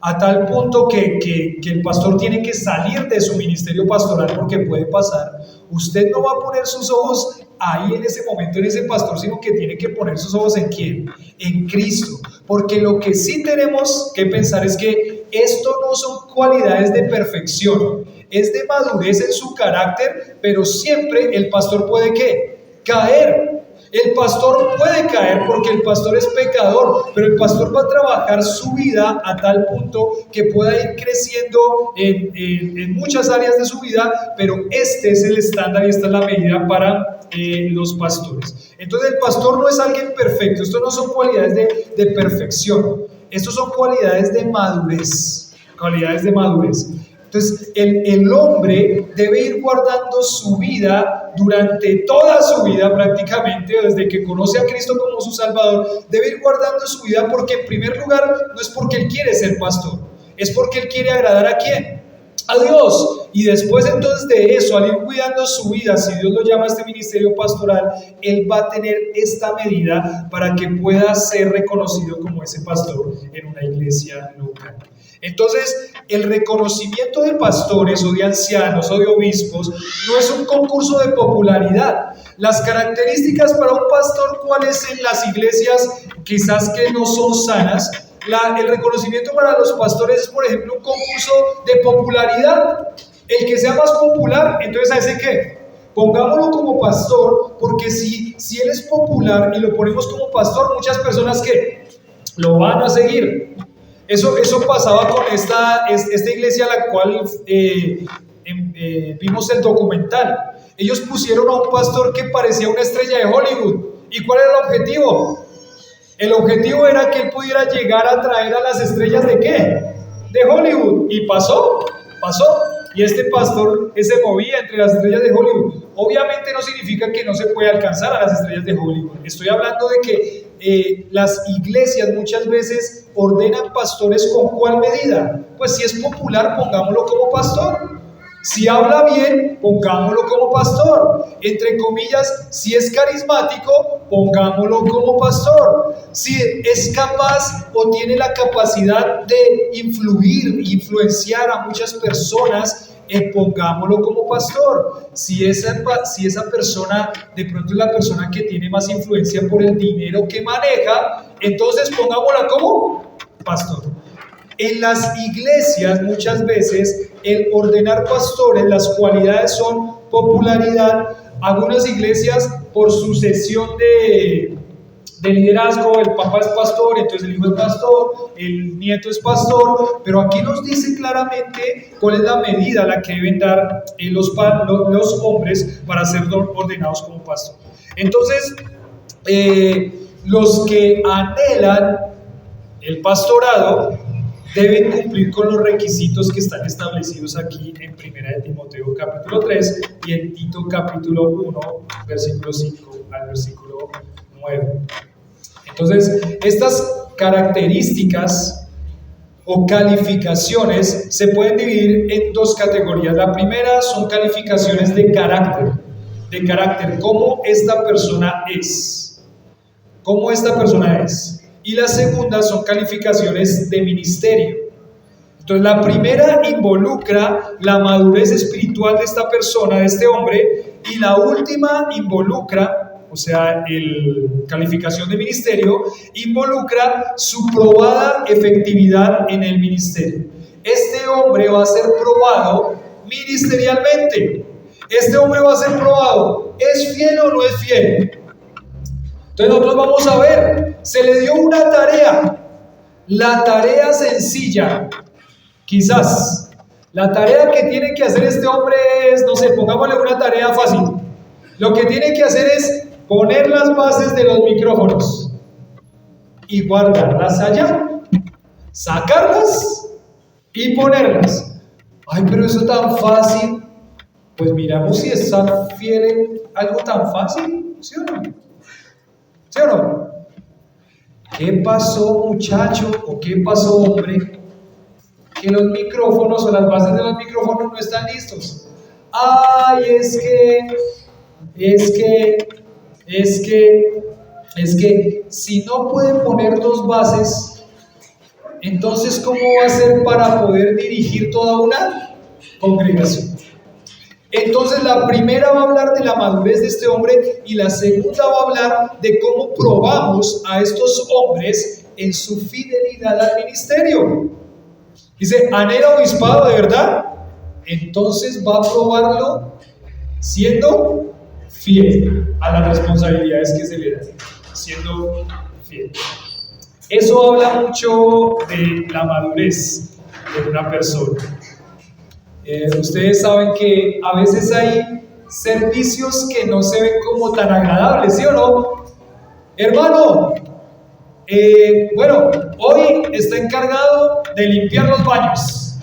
a tal punto que el pastor tiene que salir de su ministerio pastoral porque puede pasar, usted no va a poner sus ojos ahí en ese momento en ese pastor, sino que tiene que poner sus ojos ¿en quién? En Cristo. Porque lo que sí tenemos que pensar es que esto no son cualidades de perfección, es de madurez en su carácter, pero siempre el pastor puede ¿qué? Caer. El pastor puede caer porque el pastor es pecador, pero el pastor va a trabajar su vida a tal punto que pueda ir creciendo en muchas áreas de su vida, pero este es el estándar y esta es la medida para los pastores. Entonces el pastor no es alguien perfecto, esto no son cualidades de perfección, estos son cualidades de madurez, Entonces, el hombre debe ir guardando su vida durante toda su vida prácticamente, desde que conoce a Cristo como su Salvador, debe ir guardando su vida porque en primer lugar no es porque él quiere ser pastor, es porque él quiere agradar ¿a quién? A Dios. Y después entonces de eso, al ir cuidando su vida, si Dios lo llama a este ministerio pastoral, él va a tener esta medida para que pueda ser reconocido como ese pastor en una iglesia local. Entonces, el reconocimiento de pastores o de ancianos o de obispos no es un concurso de popularidad. Las características para un pastor, ¿cuáles en las iglesias quizás que no son sanas? El reconocimiento para los pastores es, por ejemplo, un concurso de popularidad. El que sea más popular, entonces a ese ¿qué? Pongámoslo como pastor, porque si él es popular y lo ponemos como pastor, muchas personas ¿qué? Lo van a seguir. Eso pasaba con esta iglesia a la cual vimos el documental. Ellos pusieron a un pastor que parecía una estrella de Hollywood. ¿Y cuál era el objetivo? El objetivo era que él pudiera llegar a traer a las estrellas ¿de qué? De Hollywood. Y pasó. Y este pastor se movía entre las estrellas de Hollywood. Obviamente no significa que no se puede alcanzar a las estrellas de Hollywood. Estoy hablando de que las iglesias muchas veces ordenan pastores con ¿cuál medida? Pues si es popular, pongámoslo como pastor. Si habla bien, pongámoslo como pastor. Entre comillas, si es carismático, pongámoslo como pastor. Si es capaz o tiene la capacidad de influenciar a muchas personas, pongámoslo como pastor. Si esa persona de pronto es la persona que tiene más influencia por el dinero que maneja, entonces pongámosla como pastor. En las iglesias muchas veces el ordenar pastores, las cualidades son popularidad. Algunas iglesias por sucesión de liderazgo, el papá es pastor, entonces el hijo es pastor, el nieto es pastor, pero aquí nos dice claramente cuál es la medida a la que deben dar los hombres para ser ordenados como pastor. Entonces, los que anhelan el pastorado deben cumplir con los requisitos que están establecidos aquí en 1 de Timoteo capítulo 3 y en Tito capítulo 1, versículo 5 al versículo 9. Entonces, estas características o calificaciones se pueden dividir en dos categorías. La primera son calificaciones de carácter, cómo esta persona es, y la segunda son calificaciones de ministerio. Entonces, la primera involucra la madurez espiritual de esta persona, de este hombre, y la última involucra, o sea, calificación de ministerio, involucra su probada efectividad en el ministerio. Este hombre va a ser probado ministerialmente. Este hombre va a ser probado, ¿es fiel o no es fiel? Entonces nosotros vamos a ver, se le dio una tarea, la tarea sencilla, quizás, la tarea que tiene que hacer este hombre es, no sé, pongámosle una tarea fácil, lo que tiene que hacer es poner las bases de los micrófonos y guardarlas allá, sacarlas y ponerlas. Ay, pero eso tan fácil, pues miramos si es tan fiel en algo tan fácil, ¿sí o no? ¿Sí o no? ¿Qué pasó, muchacho? ¿O qué pasó, hombre? Que los micrófonos o las bases de los micrófonos no están listos. Ay, es que si no pueden poner dos bases, entonces ¿cómo va a ser para poder dirigir toda una congregación? Entonces la primera va a hablar de la madurez de este hombre y la segunda va a hablar de cómo probamos a estos hombres en su fidelidad al ministerio. Dice, ¿anhela obispado de verdad? Entonces va a probarlo siendo fiel a las responsabilidades que se le dan, siendo fiel. Eso habla mucho de la madurez de una persona. Ustedes saben que a veces hay servicios que no se ven como tan agradables, ¿sí o no? Hermano, bueno, hoy está encargado de limpiar los baños.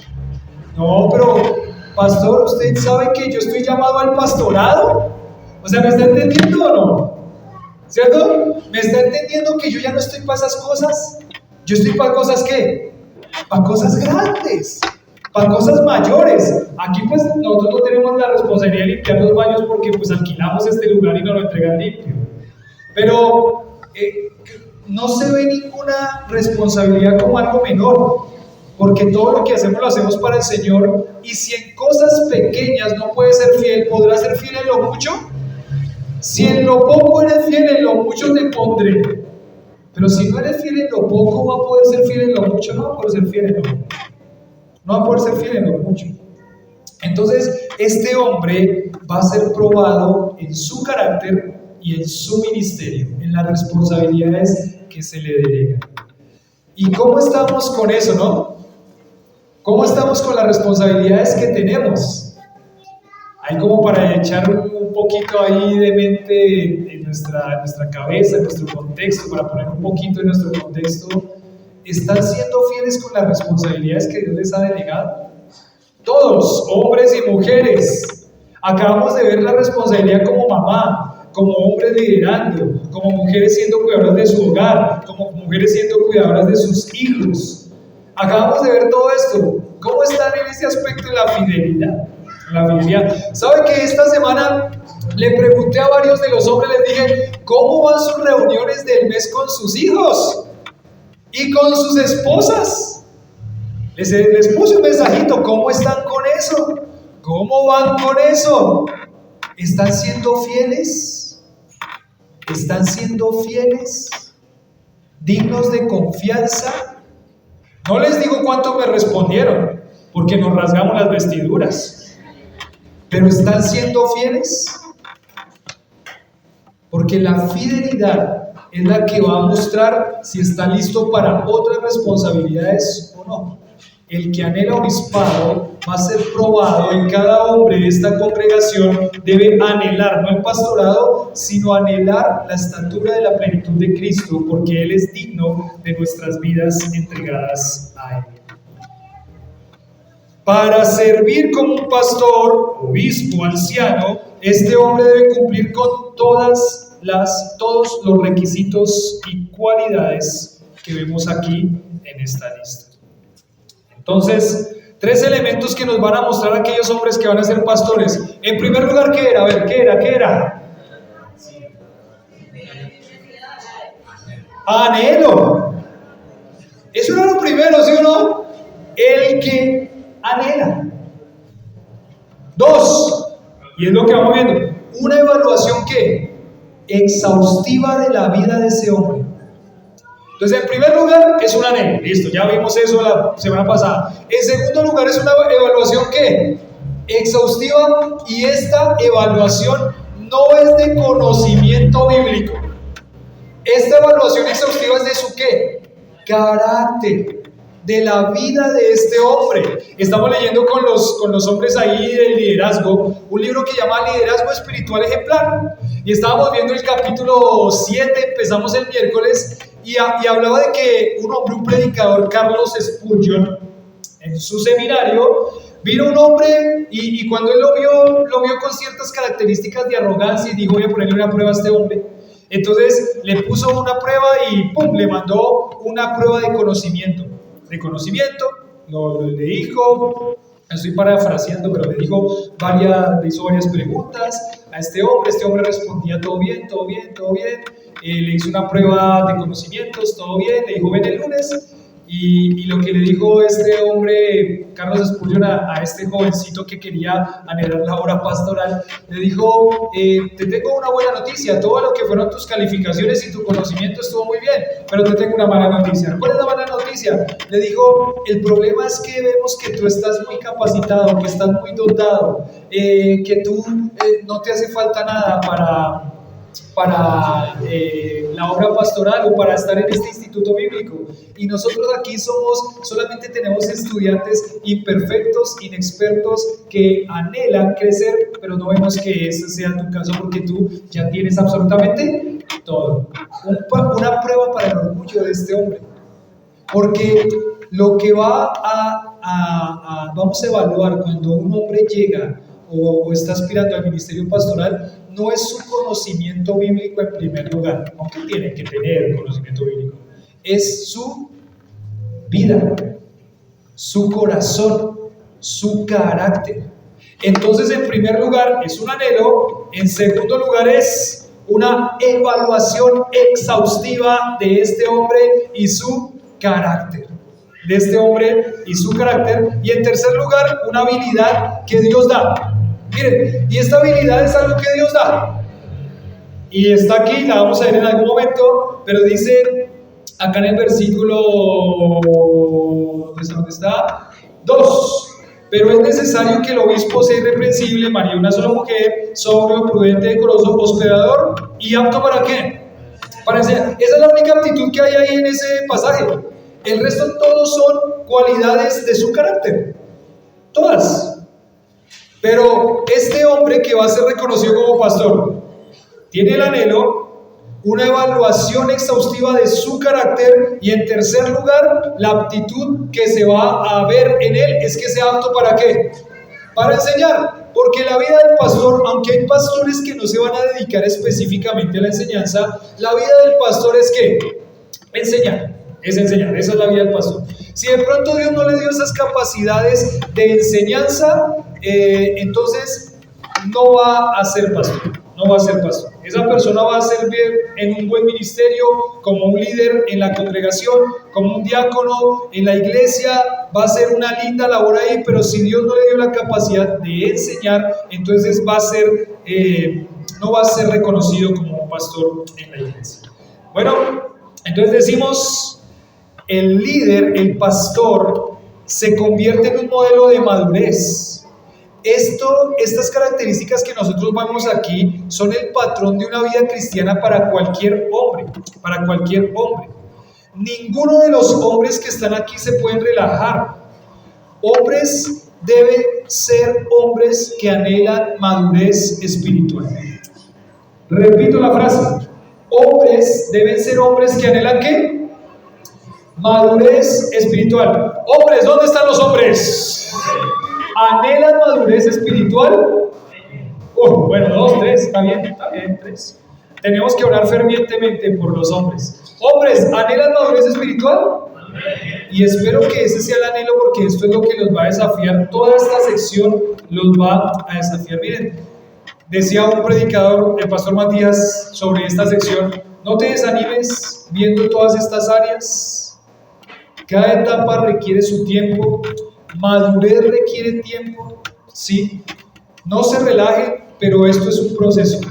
No, pero pastor, ¿usted sabe que yo estoy llamado al pastorado? O sea, ¿me está entendiendo o no? ¿Cierto? ¿Me está entendiendo que yo ya no estoy para esas cosas? Yo estoy para cosas ¿qué? Para cosas grandes, para cosas mayores. Aquí pues nosotros no tenemos la responsabilidad de limpiar los baños porque pues alquilamos este lugar y nos lo entregan limpio. Pero no se ve ninguna responsabilidad como algo menor, porque todo lo que hacemos lo hacemos para el Señor. Y si en cosas pequeñas no puede ser fiel, ¿podrá ser fiel en lo mucho? Si en lo poco eres fiel, en lo mucho te pondré. Pero si no eres fiel en lo poco, ¿va a poder ser fiel en lo mucho? No va a poder ser fiel en lo poco. No va a poder ser fiel en lo mucho. Entonces, este hombre va a ser probado en su carácter y en su ministerio, en las responsabilidades que se le delegan. ¿Y cómo estamos con eso, no? ¿Cómo estamos con las responsabilidades que tenemos? Hay como para echar un poquito ahí de mente en nuestra cabeza, en nuestro contexto, para poner un poquito en nuestro contexto. ¿Están siendo fieles con las responsabilidades que Dios les ha delegado? Todos, hombres y mujeres. Acabamos de ver la responsabilidad como mamá, como hombres liderando, como mujeres siendo cuidadoras de su hogar, como mujeres siendo cuidadoras de sus hijos. Acabamos de ver todo esto. ¿Cómo están en este aspecto de la fidelidad? La fidelidad. ¿Sabe que esta semana le pregunté a varios de los hombres, les dije, ¿cómo van sus reuniones del mes con sus hijos y con sus esposas? Les puse un mensajito, ¿cómo están con eso? ¿Cómo van con eso? ¿Están siendo fieles? ¿Están siendo fieles? ¿Dignos de confianza? No les digo cuánto me respondieron, porque nos rasgamos las vestiduras. ¿Pero están siendo fieles? Porque la fidelidad es la que va a mostrar si está listo para otras responsabilidades o no. El que anhela obispado va a ser probado, y cada hombre de esta congregación debe anhelar, no el pastorado, sino anhelar la estatura de la plenitud de Cristo, porque Él es digno de nuestras vidas entregadas a Él. Para servir como un pastor, obispo, anciano, este hombre debe cumplir con todos los requisitos y cualidades que vemos aquí en esta lista. Entonces, 3 elementos que nos van a mostrar a aquellos hombres que van a ser pastores. En primer lugar, ¿qué era? A ver, ¿qué era? Anhelo. Eso era lo primero, ¿sí o no? El que anhela. 2, y es lo que vamos viendo, una evaluación ¿qué? Exhaustiva de la vida de ese hombre. Entonces, en primer lugar, es un anhelo. Listo, ya vimos eso la semana pasada. En segundo lugar, es una evaluación ¿qué? Exhaustiva, y esta evaluación no es de conocimiento bíblico. Esta evaluación exhaustiva es de su ¿qué? Carácter, de la vida de este hombre. Estamos leyendo con los hombres ahí del liderazgo, un libro que llama Liderazgo Espiritual Ejemplar. Y estábamos viendo el capítulo 7, empezamos el miércoles, y hablaba de que un hombre, un predicador, Carlos Spurgeon, en su seminario, vino un hombre y cuando él lo vio con ciertas características de arrogancia, y dijo, voy a ponerle una prueba a este hombre. Entonces le puso una prueba y ¡pum!, le mandó una prueba de conocimiento. Le dijo, estoy parafraseando, pero le hizo varias preguntas a este hombre respondía todo bien. Le hizo una prueba de conocimientos, todo bien, le dijo ven el lunes, y lo que le dijo este hombre, Carlos Spurgeon, a este jovencito que quería anhelar la obra pastoral, le dijo, te tengo una buena noticia, todo lo que fueron tus calificaciones y tu conocimiento estuvo muy bien, pero te tengo una mala noticia. ¿Cuál es la mala noticia? Le dijo, el problema es que vemos que tú estás muy capacitado, que estás muy dotado, que tú no te hace falta nada para la obra pastoral o para estar en este instituto bíblico, y nosotros aquí solamente tenemos estudiantes imperfectos, inexpertos, que anhelan crecer, pero no vemos que ese sea tu caso, porque tú ya tienes absolutamente todo. Una prueba para el orgullo de este hombre, porque lo que vamos a evaluar cuando un hombre llega o está aspirando al ministerio pastoral no es su conocimiento bíblico en primer lugar, aunque tiene que tener conocimiento bíblico, es su vida, su corazón, su carácter. Entonces, en primer lugar es un anhelo, en segundo lugar es una evaluación exhaustiva de este hombre y su carácter, y en tercer lugar, una habilidad que Dios da. Miren, y esta habilidad es algo que Dios da, y está aquí, la vamos a ver en algún momento, pero dice acá en el versículo, ¿dónde está? 2. Pero es necesario que el obispo sea irreprensible, marido de una sola mujer, sobrio, prudente, decoroso, hospedador y apto ¿para qué? Para enseñar. Esa es la única aptitud que hay ahí en ese pasaje. El resto todos son cualidades de su carácter, todas. Pero este hombre que va a ser reconocido como pastor tiene el anhelo, una evaluación exhaustiva de su carácter, y en tercer lugar, la aptitud que se va a ver en él es que sea apto ¿para qué? Para enseñar. Porque la vida del pastor, aunque hay pastores que no se van a dedicar específicamente a la enseñanza, la vida del pastor es ¿qué? Enseñar. Es enseñar, esa es la vida del pastor. Si de pronto Dios no le dio esas capacidades de enseñanza, entonces no va a ser pastor, no va a ser pastor. Esa persona va a servir en un buen ministerio, como un líder en la congregación, como un diácono en la iglesia, va a hacer una linda labor ahí, pero si Dios no le dio la capacidad de enseñar, entonces no va a ser reconocido como un pastor en la iglesia. Bueno, entonces decimos, el líder, el pastor, se convierte en un modelo de madurez. Estas características que nosotros vemos aquí son el patrón de una vida cristiana para cualquier hombre, para cualquier hombre. Ninguno de los hombres que están aquí se pueden relajar. Hombres deben ser hombres que anhelan madurez espiritual. Repito la frase. Hombres deben ser hombres que anhelan ¿qué? Madurez espiritual. Hombres, ¿dónde están los hombres? ¿Anhelan madurez espiritual? Bueno, 2, 3, está bien, 3. Tenemos que orar fervientemente por los hombres. Hombres, ¿anhelan madurez espiritual? Y espero que ese sea el anhelo, porque esto es lo que los va a desafiar. Toda esta sección los va a desafiar. Miren, decía un predicador, el pastor Matías, sobre esta sección: no te desanimes viendo todas estas áreas. Cada etapa requiere su tiempo. Madurez requiere tiempo, sí. No se relaje, pero esto es un proceso.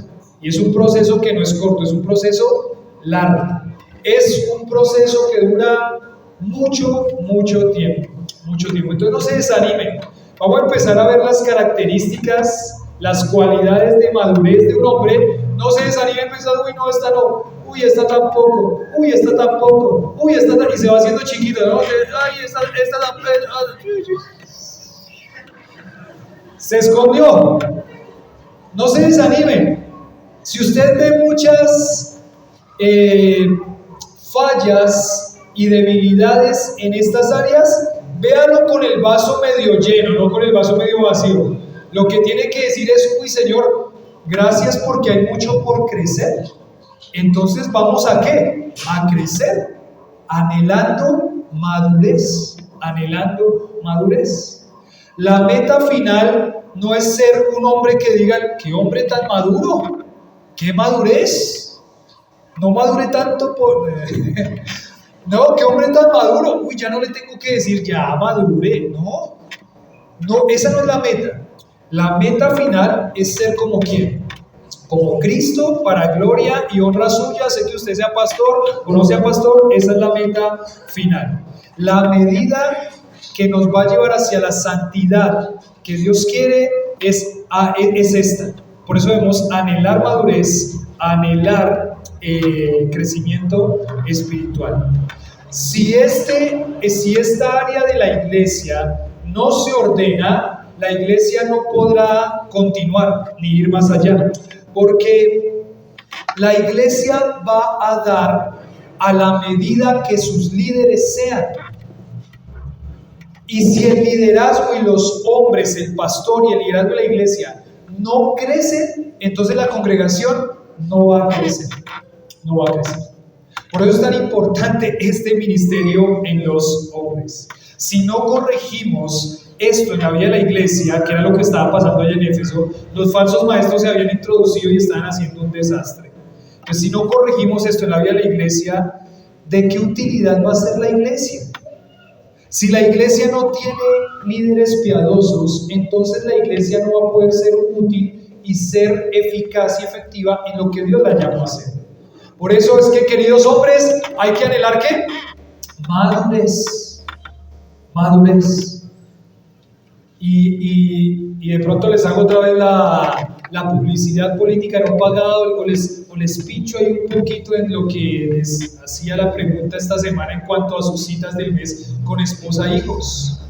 Y es un proceso que no es corto, es un proceso largo. Es un proceso que dura mucho tiempo. Entonces no se desanimen. Vamos a empezar a ver las características, las cualidades de madurez de un hombre. No se desanimen pensando, uy, no, esta no. Uy, esta tampoco. Uy, esta tampoco. Uy, esta tampoco. Y se va haciendo chiquito, ¿no? Ay, esta tampoco. Se escondió. No se desanimen. Si usted ve muchas fallas y debilidades en estas áreas, véalo con el vaso medio lleno, no con el vaso medio vacío. Lo que tiene que decir es, uy, Señor, gracias porque hay mucho por crecer. Entonces vamos a ¿qué? A crecer, anhelando madurez, La meta final no es ser un hombre que diga, qué hombre tan maduro, qué madurez, no madure tanto por... No, qué hombre tan maduro, uy, ya no le tengo que decir, ya maduré, no, esa no es la meta. La meta final es ser como ¿quién? Como Cristo, para gloria y honra suya. Sé que usted sea pastor o no sea pastor, esa es la meta final. La medida que nos va a llevar hacia la santidad que Dios quiere es esta. Por eso debemos anhelar madurez, anhelar crecimiento espiritual. Si esta área de la iglesia no se ordena, la iglesia no podrá continuar ni ir más allá, porque la iglesia va a dar a la medida que sus líderes sean. Y si el liderazgo y los hombres, el pastor y el liderazgo de la iglesia no crecen, entonces la congregación no va a crecer. Por eso es tan importante este ministerio en los hombres. Si no corregimos esto en la vida de la iglesia, que era lo que estaba pasando allá en Éfeso, los falsos maestros se habían introducido y estaban haciendo un desastre. Pues si no corregimos esto en la vida de la iglesia, ¿de qué utilidad va a ser la iglesia? Si la iglesia no tiene líderes piadosos, entonces la iglesia no va a poder ser útil y ser eficaz y efectiva en lo que Dios la llama a hacer. Por eso es que, queridos hombres, hay que anhelar ¿qué? Madurez. Y de pronto les hago otra vez la publicidad política no pagada, o les pincho ahí un poquito en lo que les hacía la pregunta esta semana en cuanto a sus citas del mes con esposa e hijos.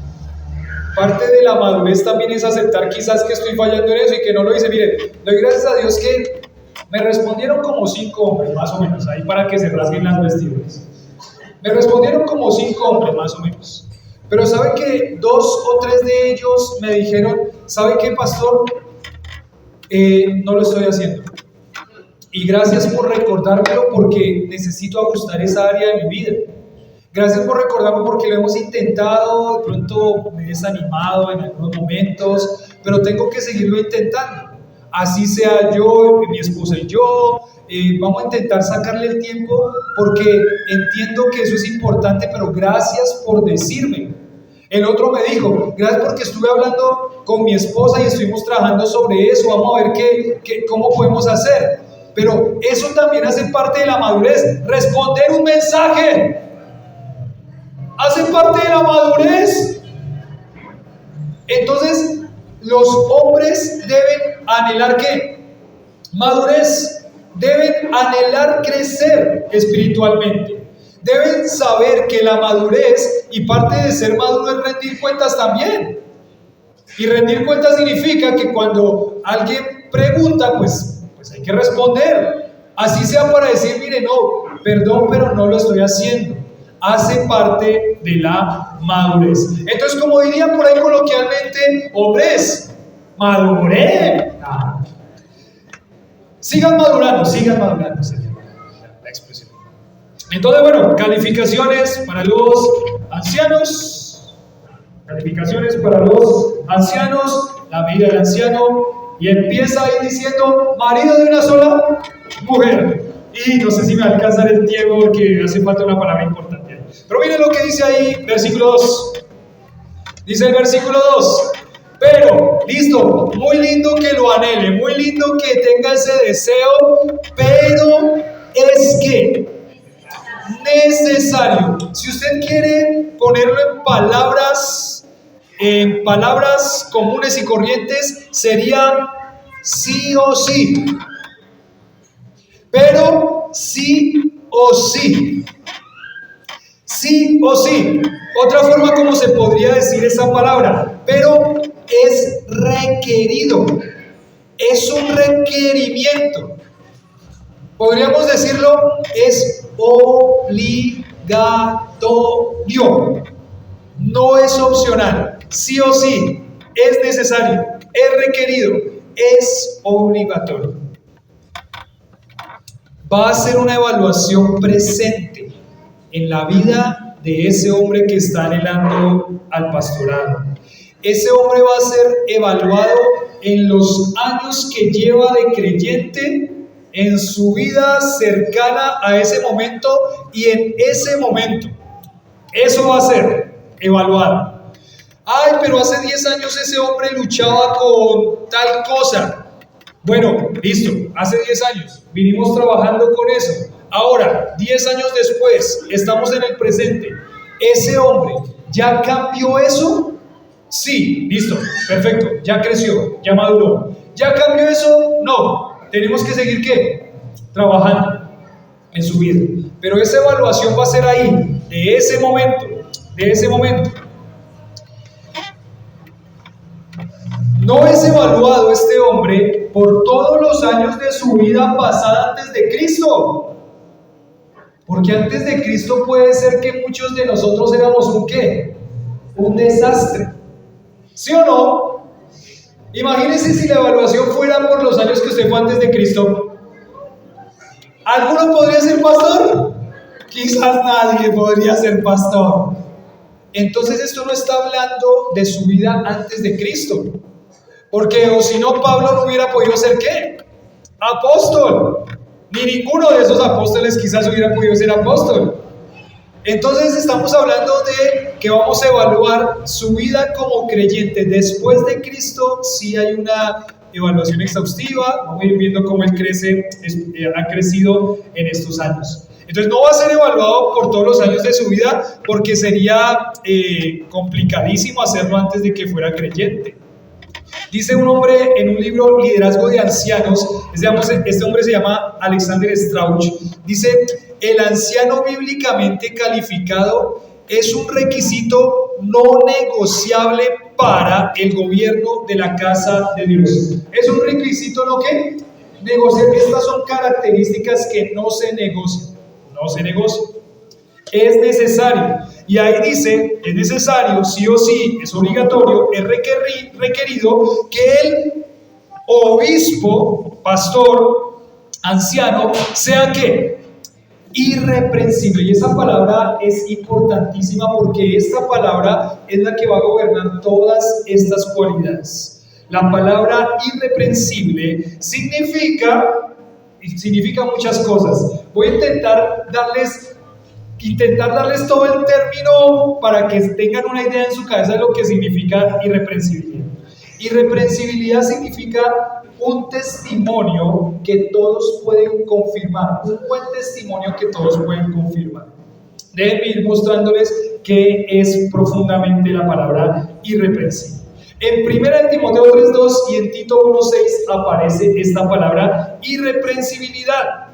Parte de la madurez también es aceptar quizás que estoy fallando en eso y que no lo hice. Miren, doy gracias a Dios que me respondieron como 5 hombres, más o menos, ahí para que se rasguen las vestiduras. Me respondieron como 5 hombres, más o menos. Pero ¿sabe que 2 o 3 de ellos me dijeron, ¿sabe qué, pastor? No lo estoy haciendo. Y gracias por recordármelo, porque necesito ajustar esa área de mi vida. Gracias por recordarme, porque lo hemos intentado, de pronto me he desanimado en algunos momentos, pero tengo que seguirlo intentando. Así sea yo, mi esposa y yo, vamos a intentar sacarle el tiempo porque entiendo que eso es importante, pero gracias por decirme. El otro me dijo, gracias porque estuve hablando con mi esposa y estuvimos trabajando sobre eso, vamos a ver cómo podemos hacer. Pero eso también hace parte de la madurez, responder un mensaje, hace parte de la madurez. Entonces, los hombres deben anhelar ¿qué? Madurez, deben anhelar crecer espiritualmente. Deben saber que la madurez y parte de ser maduro es rendir cuentas también. Y rendir cuentas significa que cuando alguien pregunta, pues hay que responder. Así sea para decir, mire, no, perdón, pero no lo estoy haciendo. Hace parte de la madurez. Entonces, como dirían por ahí coloquialmente, hombres, madurez. Sigan madurando, la expresión. Entonces, bueno, calificaciones para los ancianos. Calificaciones para los ancianos, la medida del anciano. Y empieza ahí diciendo, marido de una sola mujer. Y no sé si me va a alcanzar el tiempo porque hace falta una palabra importante. Pero miren lo que dice ahí, versículo 2. Dice el versículo 2. Pero, listo, muy lindo que lo anhele, muy lindo que tenga ese deseo, pero es que necesario. Si usted quiere ponerlo en palabras comunes y corrientes, sería sí o sí. Pero sí o sí. Sí o sí. Otra forma como se podría decir esa palabra, pero es requerido. Es un requerimiento. Podríamos decirlo, es obligatorio. No es opcional. Sí o sí. Es necesario. Es requerido. Es obligatorio. Va a ser una evaluación presente en la vida de ese hombre que está anhelando al pastorado. Ese hombre va a ser evaluado en los años que lleva de creyente, en su vida cercana a ese momento y en ese momento. Eso va a ser evaluado. Ay, pero hace 10 años ese hombre luchaba con tal cosa. Bueno, listo, hace 10 años vinimos trabajando con eso. Ahora, 10 años después, estamos en el presente. ¿Ese hombre ya cambió eso? Sí, listo, perfecto, ya creció, ya maduró. ¿Ya cambió eso? No, tenemos que seguir ¿qué? Trabajando en su vida. Pero esa evaluación va a ser ahí, de ese momento. No es evaluado este hombre por todos los años de su vida pasada antes de Cristo. Porque antes de Cristo puede ser que muchos de nosotros éramos un ¿qué? Un desastre. ¿Sí o no? Imagínense si la evaluación fuera por los años que usted fue antes de Cristo. ¿Alguno podría ser pastor? Quizás nadie podría ser pastor. Entonces esto no está hablando de su vida antes de Cristo. Porque o si no, Pablo no hubiera podido ser ¿qué? Apóstol. Ni ninguno de esos apóstoles quizás hubiera podido ser apóstol. Entonces estamos hablando de que vamos a evaluar su vida como creyente. Después de Cristo sí hay una evaluación exhaustiva. Vamos a ir viendo cómo él ha crecido en estos años. Entonces no va a ser evaluado por todos los años de su vida porque sería complicadísimo hacerlo antes de que fuera creyente. Dice un hombre en un libro, Liderazgo de Ancianos, este hombre se llama Alexander Strauch, dice, el anciano bíblicamente calificado es un requisito no negociable para el gobierno de la casa de Dios. Es un requisito no que negociar. Estas son características que no se negocian. Es necesario. Y ahí dice, es necesario, sí o sí, es obligatorio, es requerido que el obispo, pastor, anciano, sea ¿qué? Irreprensible. Y esa palabra es importantísima porque esta palabra es la que va a gobernar todas estas cualidades. La palabra irreprensible significa muchas cosas. Voy a intentar darles todo el término para que tengan una idea en su cabeza de lo que significa irreprensibilidad. Irreprensibilidad significa un testimonio que todos pueden confirmar, un buen testimonio que todos pueden confirmar. Déjenme ir mostrándoles qué es profundamente la palabra irreprensible. En 1 Timoteo 3:2 y en Tito 1:6 aparece esta palabra irreprensibilidad.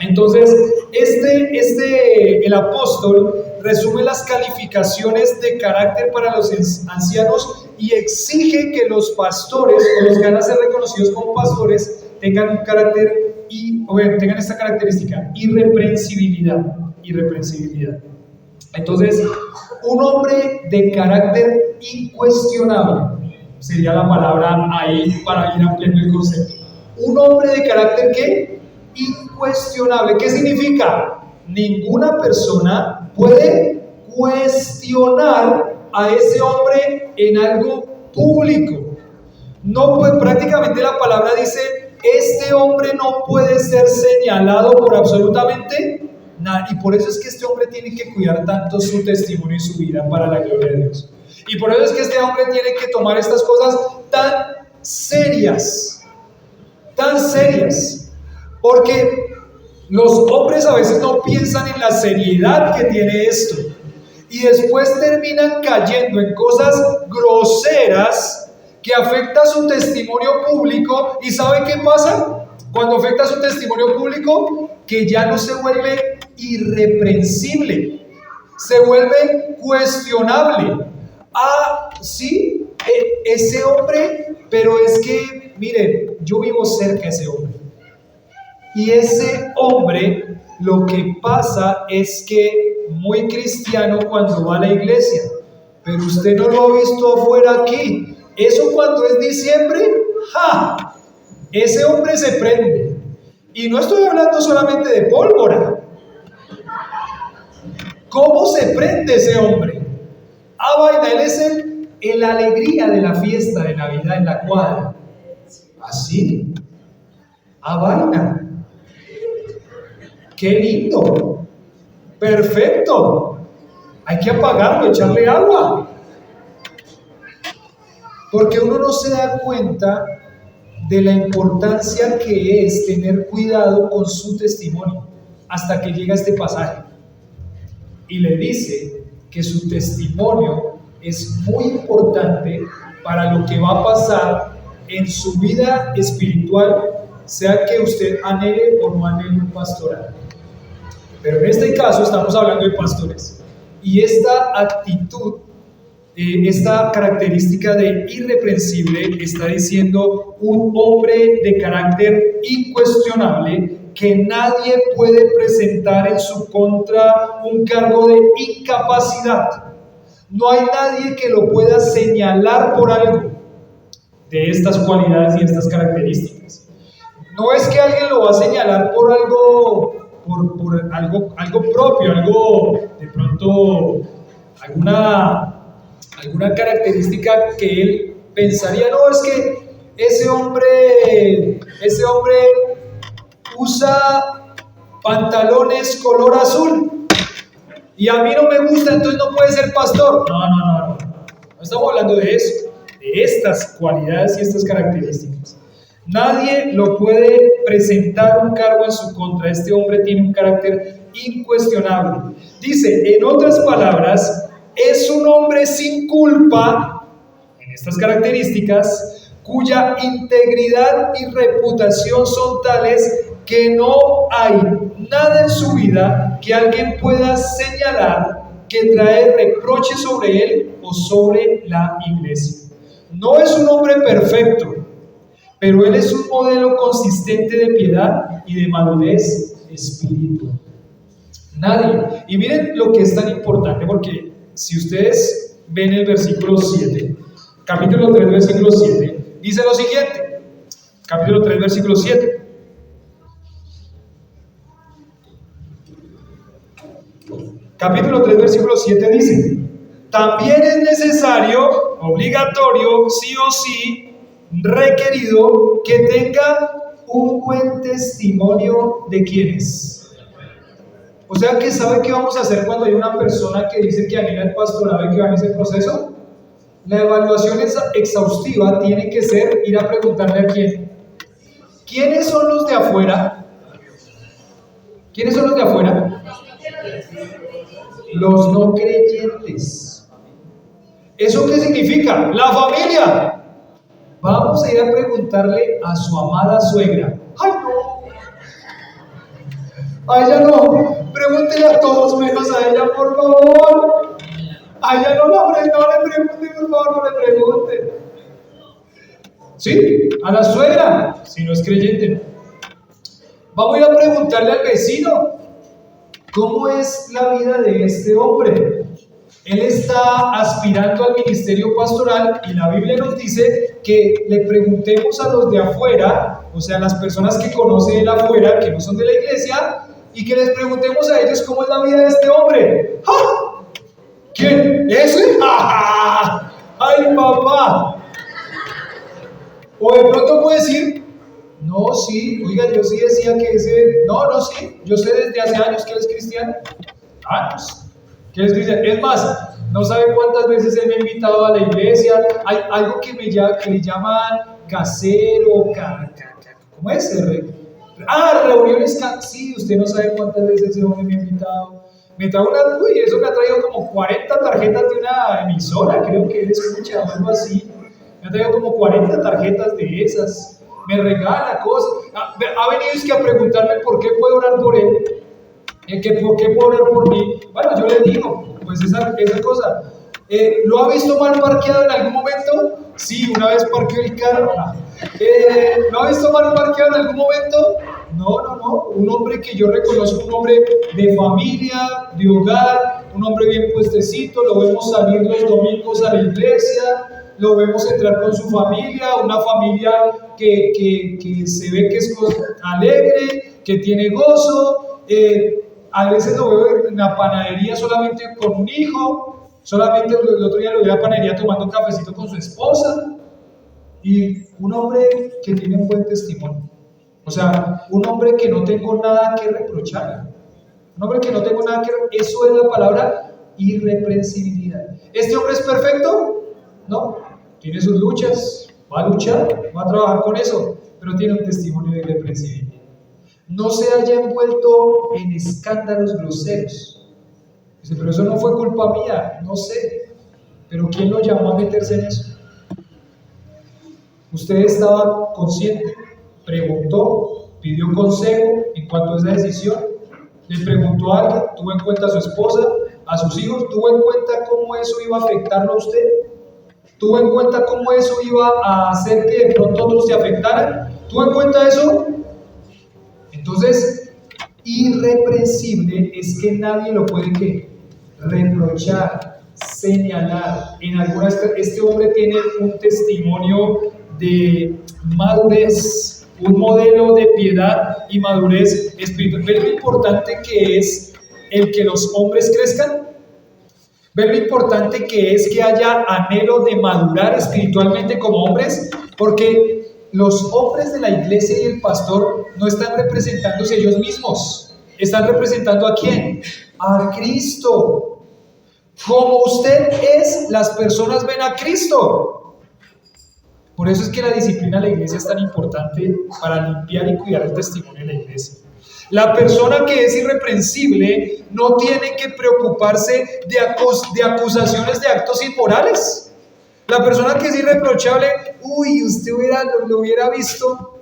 Entonces, el apóstol resume las calificaciones de carácter para los ancianos y exige que los pastores o los que van a ser reconocidos como pastores tengan un carácter tengan esta característica, irreprensibilidad. Entonces, un hombre de carácter incuestionable sería la palabra ahí para ir ampliando el concepto. Un hombre de carácter ¿qué? Incuestionable. ¿Qué significa? Ninguna persona puede cuestionar a ese hombre en algo público. No puede, prácticamente la palabra dice, este hombre no puede ser señalado por absolutamente nada. Y por eso es que este hombre tiene que cuidar tanto su testimonio y su vida para la gloria de Dios. Y por eso es que este hombre tiene que tomar estas cosas tan serias. Porque los hombres a veces no piensan en la seriedad que tiene esto. Y después terminan cayendo en cosas groseras que afectan su testimonio público. ¿Y sabe qué pasa? Cuando afecta su testimonio público, que ya no se vuelve irreprensible, se vuelve cuestionable. Ah, sí, ese hombre, pero es que, miren, yo vivo cerca de ese hombre. Y ese hombre, lo que pasa es que muy cristiano cuando va a la iglesia, pero usted no lo ha visto afuera aquí. Eso cuando es diciembre, ¡ja! Ese hombre se prende. Y no estoy hablando solamente de pólvora. ¿Cómo se prende ese hombre? Ah, vaina, él es el alegría de la fiesta de Navidad en la cuadra. ¿Así? Ah, vaina. ¡Qué lindo! ¡Perfecto! Hay que apagarlo, echarle agua. Porque uno no se da cuenta de la importancia que es tener cuidado con su testimonio hasta que llega este pasaje y le dice que su testimonio es muy importante para lo que va a pasar en su vida espiritual, sea que usted anhele o no anhele un pastorado. Pero en este caso estamos hablando de pastores, y esta actitud, esta característica de irreprensible está diciendo un hombre de carácter incuestionable que nadie puede presentar en su contra un cargo de incapacidad. No hay nadie que lo pueda señalar por algo de estas cualidades y estas características. No es que alguien lo va a señalar por algo, por algo propio, algo de pronto, alguna característica que él pensaría, no, es que ese hombre usa pantalones color azul y a mí no me gusta, entonces no puede ser pastor. No estamos hablando de eso, de estas cualidades y estas características. Nadie lo puede presentar un cargo en su contra. Este hombre tiene un carácter incuestionable. Dice, en otras palabras, es un hombre sin culpa, en estas características, cuya integridad y reputación son tales que no hay nada en su vida que alguien pueda señalar que trae reproches sobre él o sobre la iglesia. No es un hombre perfecto, pero él es un modelo consistente de piedad y de madurez espiritual. Nadie. Y miren lo que es tan importante, porque si ustedes ven el versículo 7, capítulo 3, versículo 7, dice lo siguiente. Capítulo 3, versículo 7. Capítulo 3, versículo 7 dice: también es necesario, obligatorio, sí o sí, requerido que tenga un buen testimonio de quienes. O sea que ¿sabe qué vamos a hacer cuando hay una persona que dice que anhela el pastorado y que va en ese proceso? La evaluación exhaustiva tiene que ser ir a preguntarle a quién. ¿Quiénes son los de afuera? ¿Quiénes son los de afuera? Los no creyentes. ¿Eso qué significa? La familia. Vamos a ir a preguntarle a su amada suegra. ¡Ay, no! A ella no. Pregúntele a todos menos a ella, por favor. A ella no le pregunte, por favor, no le pregunte. ¿Sí? A la suegra, si no es creyente. Vamos a ir a preguntarle al vecino, ¿cómo es la vida de este hombre? Él está aspirando al ministerio pastoral y la Biblia nos dice que le preguntemos a los de afuera, o sea, las personas que conocen de afuera, que no son de la iglesia, y que les preguntemos a ellos cómo es la vida de este hombre. ¡Ja! ¿Quién? ¿Ese? ¡Ja! ¡Ay, papá! O de pronto puede decir, no, sí, oiga, yo sí decía que ese, no, sí, yo sé desde hace años que él es cristiano. Años, que es cristiano. Es más, no sabe cuántas veces él me ha invitado a la iglesia. Hay algo que le llaman casero, ¿cómo es? Reuniones, sí, usted no sabe cuántas veces ese hombre me ha invitado. Me trae eso me ha traído como 40 tarjetas de una emisora, creo que él escucha, algo así. Me ha traído como 40 tarjetas de esas. Me regala cosas. Ha venido es que a preguntarme por qué puedo orar por él, por qué puedo orar por mí. Bueno, yo le digo, pues esa cosa. ¿Lo ha visto mal parqueado en algún momento? Sí, una vez parqueó el carro. ¿Lo ha visto mal parqueado en algún momento? No. Un hombre que yo reconozco, un hombre de familia, de hogar, un hombre bien puestecito, lo vemos salir los domingos a la iglesia, lo vemos entrar con su familia, una familia que se ve que es alegre, que tiene gozo. A veces lo veo en la panadería solamente con un hijo, solamente el otro día lo vi en la panadería tomando un cafecito con su esposa, y un hombre que tiene un buen testimonio. O sea, un hombre que no tengo nada que reprocharle. Un hombre que no tengo nada que... Eso es la palabra irreprensibilidad. ¿Este hombre es perfecto? No. Tiene sus luchas. Va a luchar, va a trabajar con eso. Pero tiene un testimonio de irreprensibilidad. No se haya envuelto en escándalos groseros. Dice, pero eso no fue culpa mía. No sé. Pero ¿quién lo llamó a meterse en eso? Usted estaba consciente, preguntó, pidió consejo en cuanto a esa decisión, le preguntó a alguien, tuvo en cuenta a su esposa, a sus hijos, tuvo en cuenta cómo eso iba a afectarlo a usted, tuvo en cuenta cómo eso iba a hacer que de pronto otros se afectaran, tuvo en cuenta eso. Entonces, irreprensible es que nadie lo puede ¿qué? Reprochar, señalar. En algunas, este hombre tiene un testimonio de madurez, un modelo de piedad y madurez espiritual. ¿Ven lo importante que es el que los hombres crezcan? ¿Ven lo importante que es que haya anhelo de madurar espiritualmente como hombres? Porque los hombres de la iglesia y el pastor no están representándose ellos mismos. ¿Están representando a quién? A Cristo. Como usted es, las personas ven a Cristo. Por eso es que la disciplina de la iglesia es tan importante para limpiar y cuidar el testimonio de la iglesia. La persona que es irreprensible no tiene que preocuparse de acusaciones de actos inmorales. La persona que es irreprochable, usted lo hubiera visto.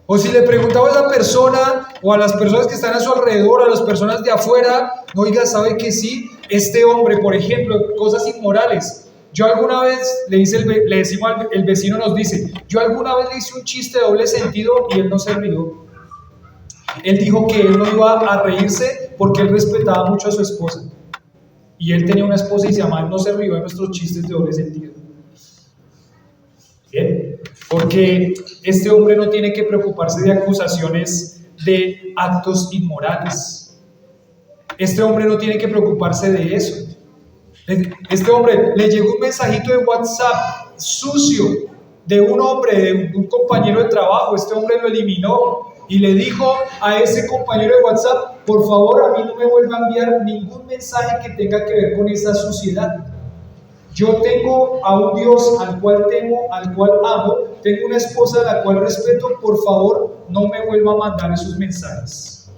O si le preguntaba a esa persona o a las personas que están a su alrededor, a las personas de afuera, oiga, ¿sabe que sí? Este hombre, por ejemplo, cosas inmorales. Yo alguna vez el vecino nos dice, yo alguna vez le hice un chiste de doble sentido y él no se rió. Él dijo que él no iba a reírse porque él respetaba mucho a su esposa. Y él tenía una esposa y se llamaba, él no se rió de nuestros chistes de doble sentido. Bien, porque este hombre no tiene que preocuparse de acusaciones de actos inmorales. Este hombre no tiene que preocuparse de eso. Este hombre le llegó un mensajito de WhatsApp sucio de un hombre, de un compañero de trabajo. Este hombre lo eliminó y le dijo a ese compañero de WhatsApp: por favor, a mí no me vuelva a enviar ningún mensaje que tenga que ver con esa suciedad. Yo tengo a un Dios al cual temo, al cual amo, tengo una esposa a la cual respeto, por favor, no me vuelva a mandar esos mensajes.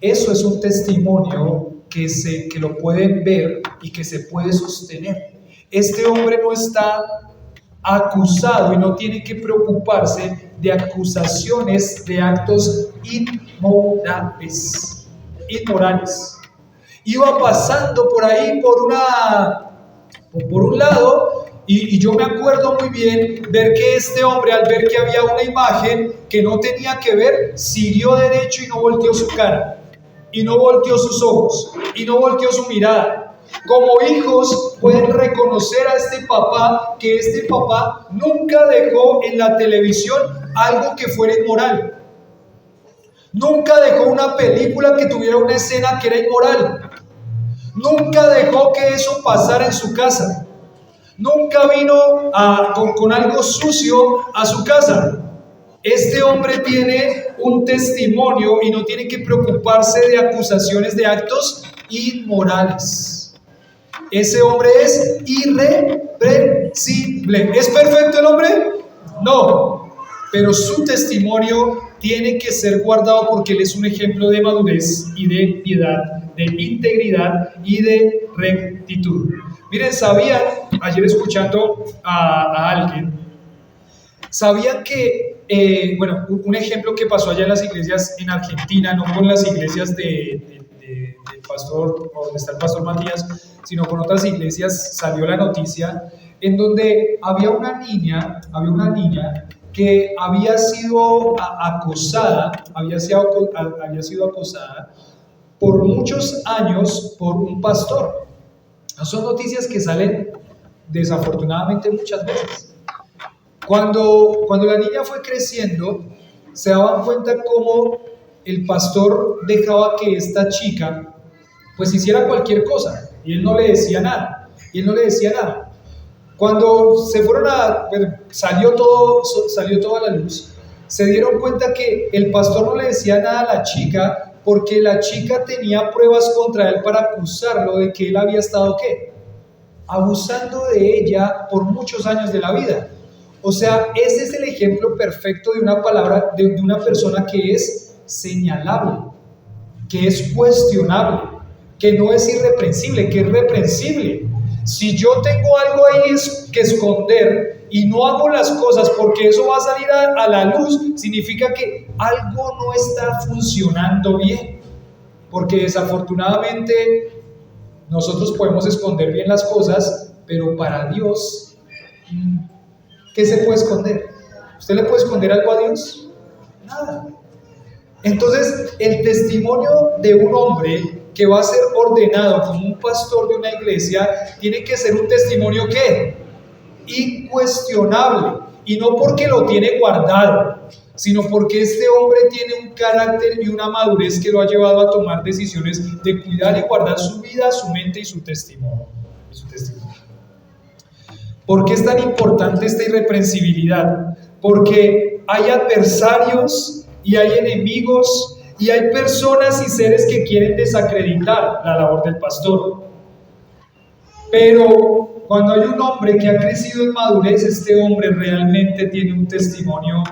Eso es un testimonio que lo pueden ver y que se puede sostener. Este hombre no está acusado y no tiene que preocuparse de acusaciones de actos inmorales. Iba pasando por ahí por un lado y yo me acuerdo muy bien ver que este hombre, al ver que había una imagen que no tenía que ver, siguió derecho y no volteó su cara, y no volteó sus ojos, y no volteó su mirada. Como hijos pueden reconocer a este papá, que este papá nunca dejó en la televisión algo que fuera inmoral. Nunca dejó una película que tuviera una escena que era inmoral. Nunca dejó que eso pasara en su casa. Nunca vino con algo sucio a su casa. Este hombre tiene un testimonio y no tiene que preocuparse de acusaciones de actos inmorales. Ese hombre es irreprensible. ¿Es perfecto el hombre? No, pero su testimonio tiene que ser guardado porque él es un ejemplo de madurez y de piedad, de integridad y de rectitud. Miren, sabían, ayer escuchando a alguien, sabían que, un ejemplo que pasó allá en las iglesias en Argentina, no con las iglesias del pastor, o donde está el pastor Matías, sino con otras iglesias, salió la noticia en donde había una niña que había sido acosada por muchos años por un pastor. Son noticias que salen desafortunadamente muchas veces. Cuando la niña fue creciendo, se daban cuenta cómo el pastor dejaba que esta chica pues hiciera cualquier cosa y él no le decía nada. Cuando salió todo a la luz, se dieron cuenta que el pastor no le decía nada a la chica porque la chica tenía pruebas contra él para acusarlo de que él había estado ¿qué? Abusando de ella por muchos años de la vida. O sea, ese es el ejemplo perfecto de una palabra, de una persona que es señalable, que es cuestionable, que no es irreprensible, que es reprensible. Si yo tengo algo ahí que esconder y no hago las cosas porque eso va a salir a la luz, significa que algo no está funcionando bien. Porque desafortunadamente nosotros podemos esconder bien las cosas, pero para Dios, ¿qué se puede esconder? ¿Usted le puede esconder algo a Dios? Nada. Entonces, el testimonio de un hombre que va a ser ordenado como un pastor de una iglesia tiene que ser un testimonio ¿qué? Incuestionable, y no porque lo tiene guardado, sino porque este hombre tiene un carácter y una madurez que lo ha llevado a tomar decisiones de cuidar y guardar su vida, su mente y su testimonio. ¿Por qué es tan importante esta irreprensibilidad? Porque hay adversarios y hay enemigos y hay personas y seres que quieren desacreditar la labor del pastor. Pero cuando hay un hombre que ha crecido en madurez, este hombre realmente tiene un testimonio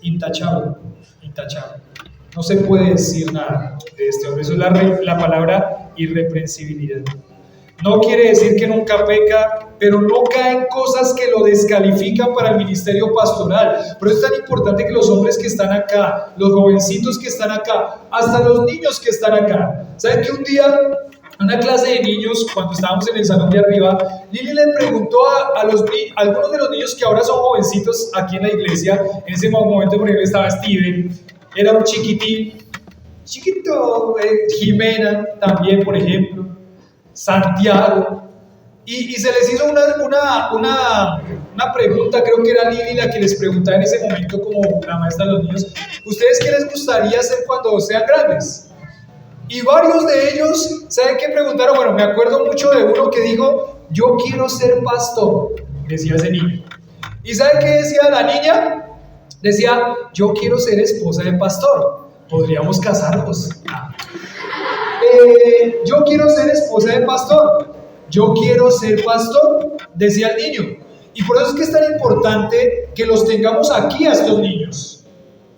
intachable. No se puede decir nada de este hombre. Eso es la palabra irreprensibilidad. No quiere decir que nunca peca, pero no cae en cosas que lo descalifican para el ministerio pastoral. Por eso es tan importante que los hombres que están acá, los jovencitos que están acá, hasta los niños que están acá. ¿Saben que un día, en una clase de niños, cuando estábamos en el salón de arriba, Lili le preguntó a algunos de los niños que ahora son jovencitos aquí en la iglesia? En ese momento, por ejemplo, estaba Steven, era un chiquito, Jimena también, por ejemplo, Santiago, y se les hizo una pregunta. Creo que era Lili la que les preguntaba en ese momento, como la maestra de los niños: ¿ustedes qué les gustaría hacer cuando sean grandes? Y varios de ellos, ¿saben qué preguntaron? Bueno, me acuerdo mucho de uno que dijo: yo quiero ser pastor. decía ese niño. ¿Y sabe qué decía la niña? Decía, yo quiero ser esposa de pastor, podríamos casarnos. Yo quiero ser esposa de pastor, yo quiero ser pastor, decía el niño. Y por eso es que es tan importante que los tengamos aquí a estos niños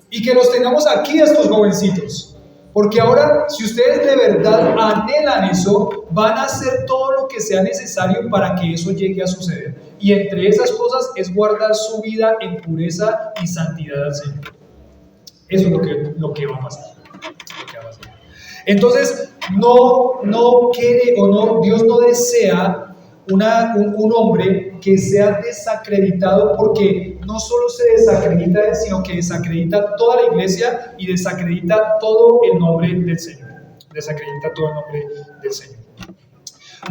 y que los tengamos aquí a estos jovencitos. Porque ahora, si ustedes de verdad anhelan eso, van a hacer todo lo que sea necesario para que eso llegue a suceder. Y entre esas cosas es guardar su vida en pureza y santidad al Señor. Eso es lo que va a pasar. Entonces, no quiere o no, Dios no desea un hombre que sea desacreditado, porque no solo se desacredita él, sino que desacredita toda la iglesia y desacredita todo el nombre del Señor. Desacredita todo el nombre del Señor.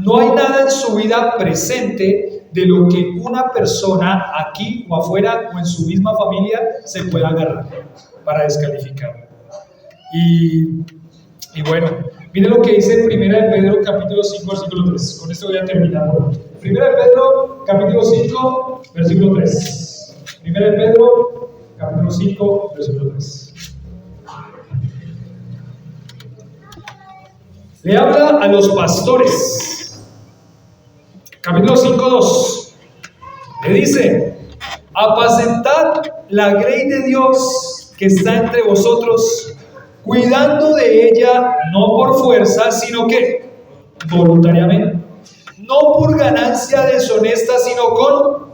No hay nada en su vida presente de lo que una persona aquí o afuera o en su misma familia se pueda agarrar para descalificarlo. Y bueno, mire lo que dice 1 de Pedro capítulo 5 versículo 3. Con esto voy a terminar. 1 de Pedro capítulo 5 versículo 3. 1 de Pedro capítulo 5 versículo 3. Le habla a los pastores. Capítulo 5, 2. Le dice: apacentad la grey de Dios que está entre vosotros, cuidando de ella no por fuerza, sino que voluntariamente, no por ganancia deshonesta, sino con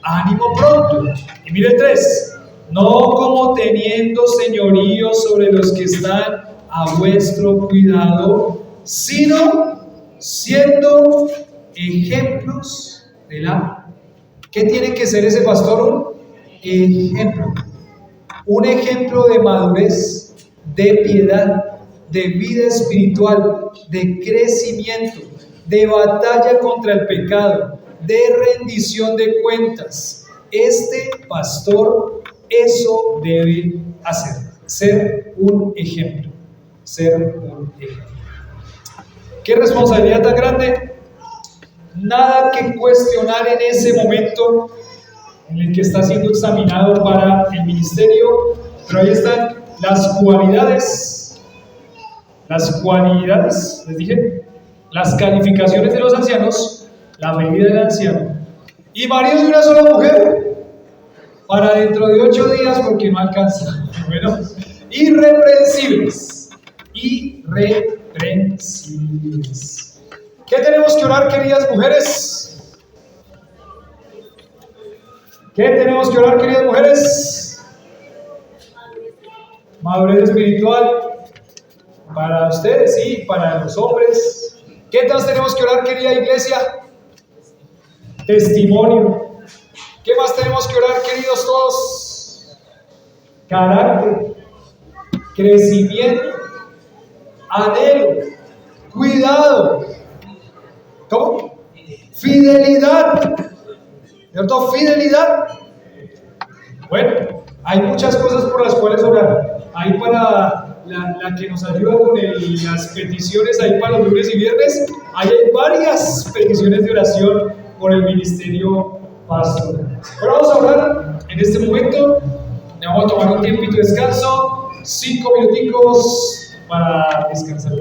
ánimo pronto. Y mire el 3, no como teniendo señorío sobre los que están a vuestro cuidado, sino siendo ejemplos de la... ¿Qué tiene que ser ese pastor? Un ejemplo de madurez, de piedad, de vida espiritual, de crecimiento, de batalla contra el pecado, de rendición de cuentas. Este pastor eso debe hacer, ser un ejemplo, ser un ejemplo. ¿Qué responsabilidad tan grande? Nada que cuestionar en ese momento en el que está siendo examinado para el ministerio, pero ahí están las cualidades, les dije, las calificaciones de los ancianos, la medida del anciano, y marido de una sola mujer, para dentro de 8 días, porque no alcanza. Bueno, irreprensibles. ¿Qué tenemos que orar, queridas mujeres? ¿Qué tenemos que orar, queridas mujeres? Madurez espiritual para ustedes, sí, para los hombres. ¿Qué más tenemos que orar, querida iglesia? Testimonio. ¿Qué más tenemos que orar, queridos todos? Carácter, crecimiento, anhelo, cuidado. ¿Cómo? Fidelidad. ¿Cierto? Fidelidad. Bueno, hay muchas cosas por las cuales orar. Hay para la que nos ayuda con las peticiones, ahí para los lunes y viernes. Hay varias peticiones de oración por el ministerio pastoral. Pero vamos a orar en este momento. Vamos a tomar un tiempito de descanso, 5 minuticos para descansar.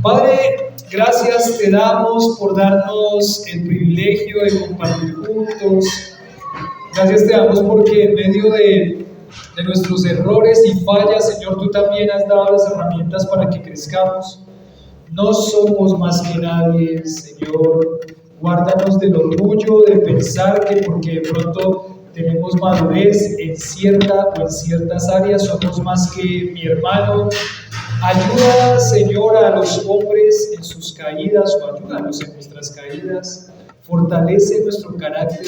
Padre, gracias te damos por darnos el privilegio de compartir juntos. Gracias te damos porque en medio de nuestros errores y fallas, Señor, tú también has dado las herramientas para que crezcamos. No somos más que nadie, Señor. Guárdanos del orgullo de pensar que porque de pronto tenemos madurez en ciertas áreas, somos más que mi hermano. Ayuda, Señor, a los hombres en sus caídas, o ayúdanos en nuestras caídas. Fortalece nuestro carácter.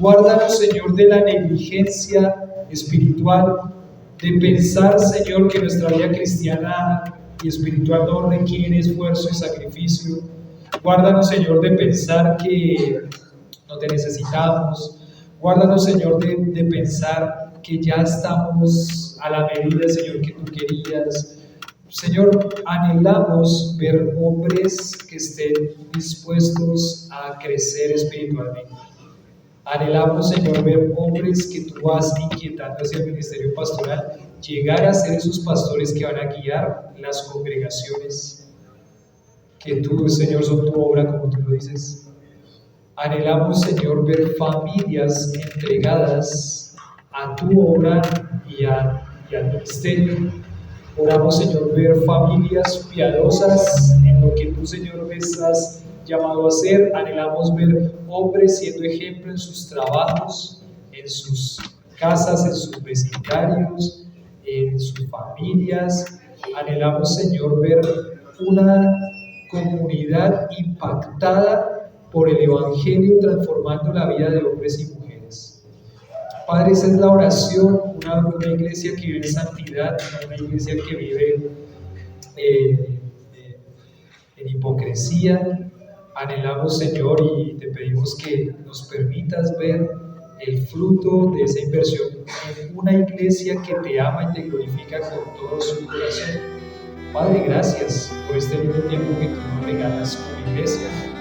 Guárdanos, Señor, de la negligencia espiritual, de pensar, Señor, que nuestra vida cristiana y espiritual no requiere esfuerzo y sacrificio. Guárdanos, Señor, de pensar que no te necesitamos. Guárdanos, Señor, de pensar que ya estamos a la medida, Señor, que tú querías. Señor, anhelamos ver hombres que estén dispuestos a crecer espiritualmente. Anhelamos, Señor, ver hombres que tú vas inquietando hacia el ministerio pastoral, llegar a ser esos pastores que van a guiar las congregaciones, que tú, Señor, son tu obra, como tú lo dices. Anhelamos, Señor, ver familias entregadas a tu obra y al ministerio. Oramos, Señor, ver familias piadosas en lo que tú, Señor, me estás llamado a hacer. Anhelamos ver hombres siendo ejemplo en sus trabajos, en sus casas, en sus vecindarios, en sus familias. Anhelamos, Señor, ver una comunidad impactada por el Evangelio, transformando la vida de hombres y mujeres. Padre, esa es la oración, una iglesia que vive en santidad, una iglesia que vive en hipocresía. Anhelamos, Señor, y te pedimos que nos permitas ver el fruto de esa inversión en una iglesia que te ama y te glorifica con todo su corazón. Padre, gracias por este lindo tiempo que tú nos regalas como iglesia.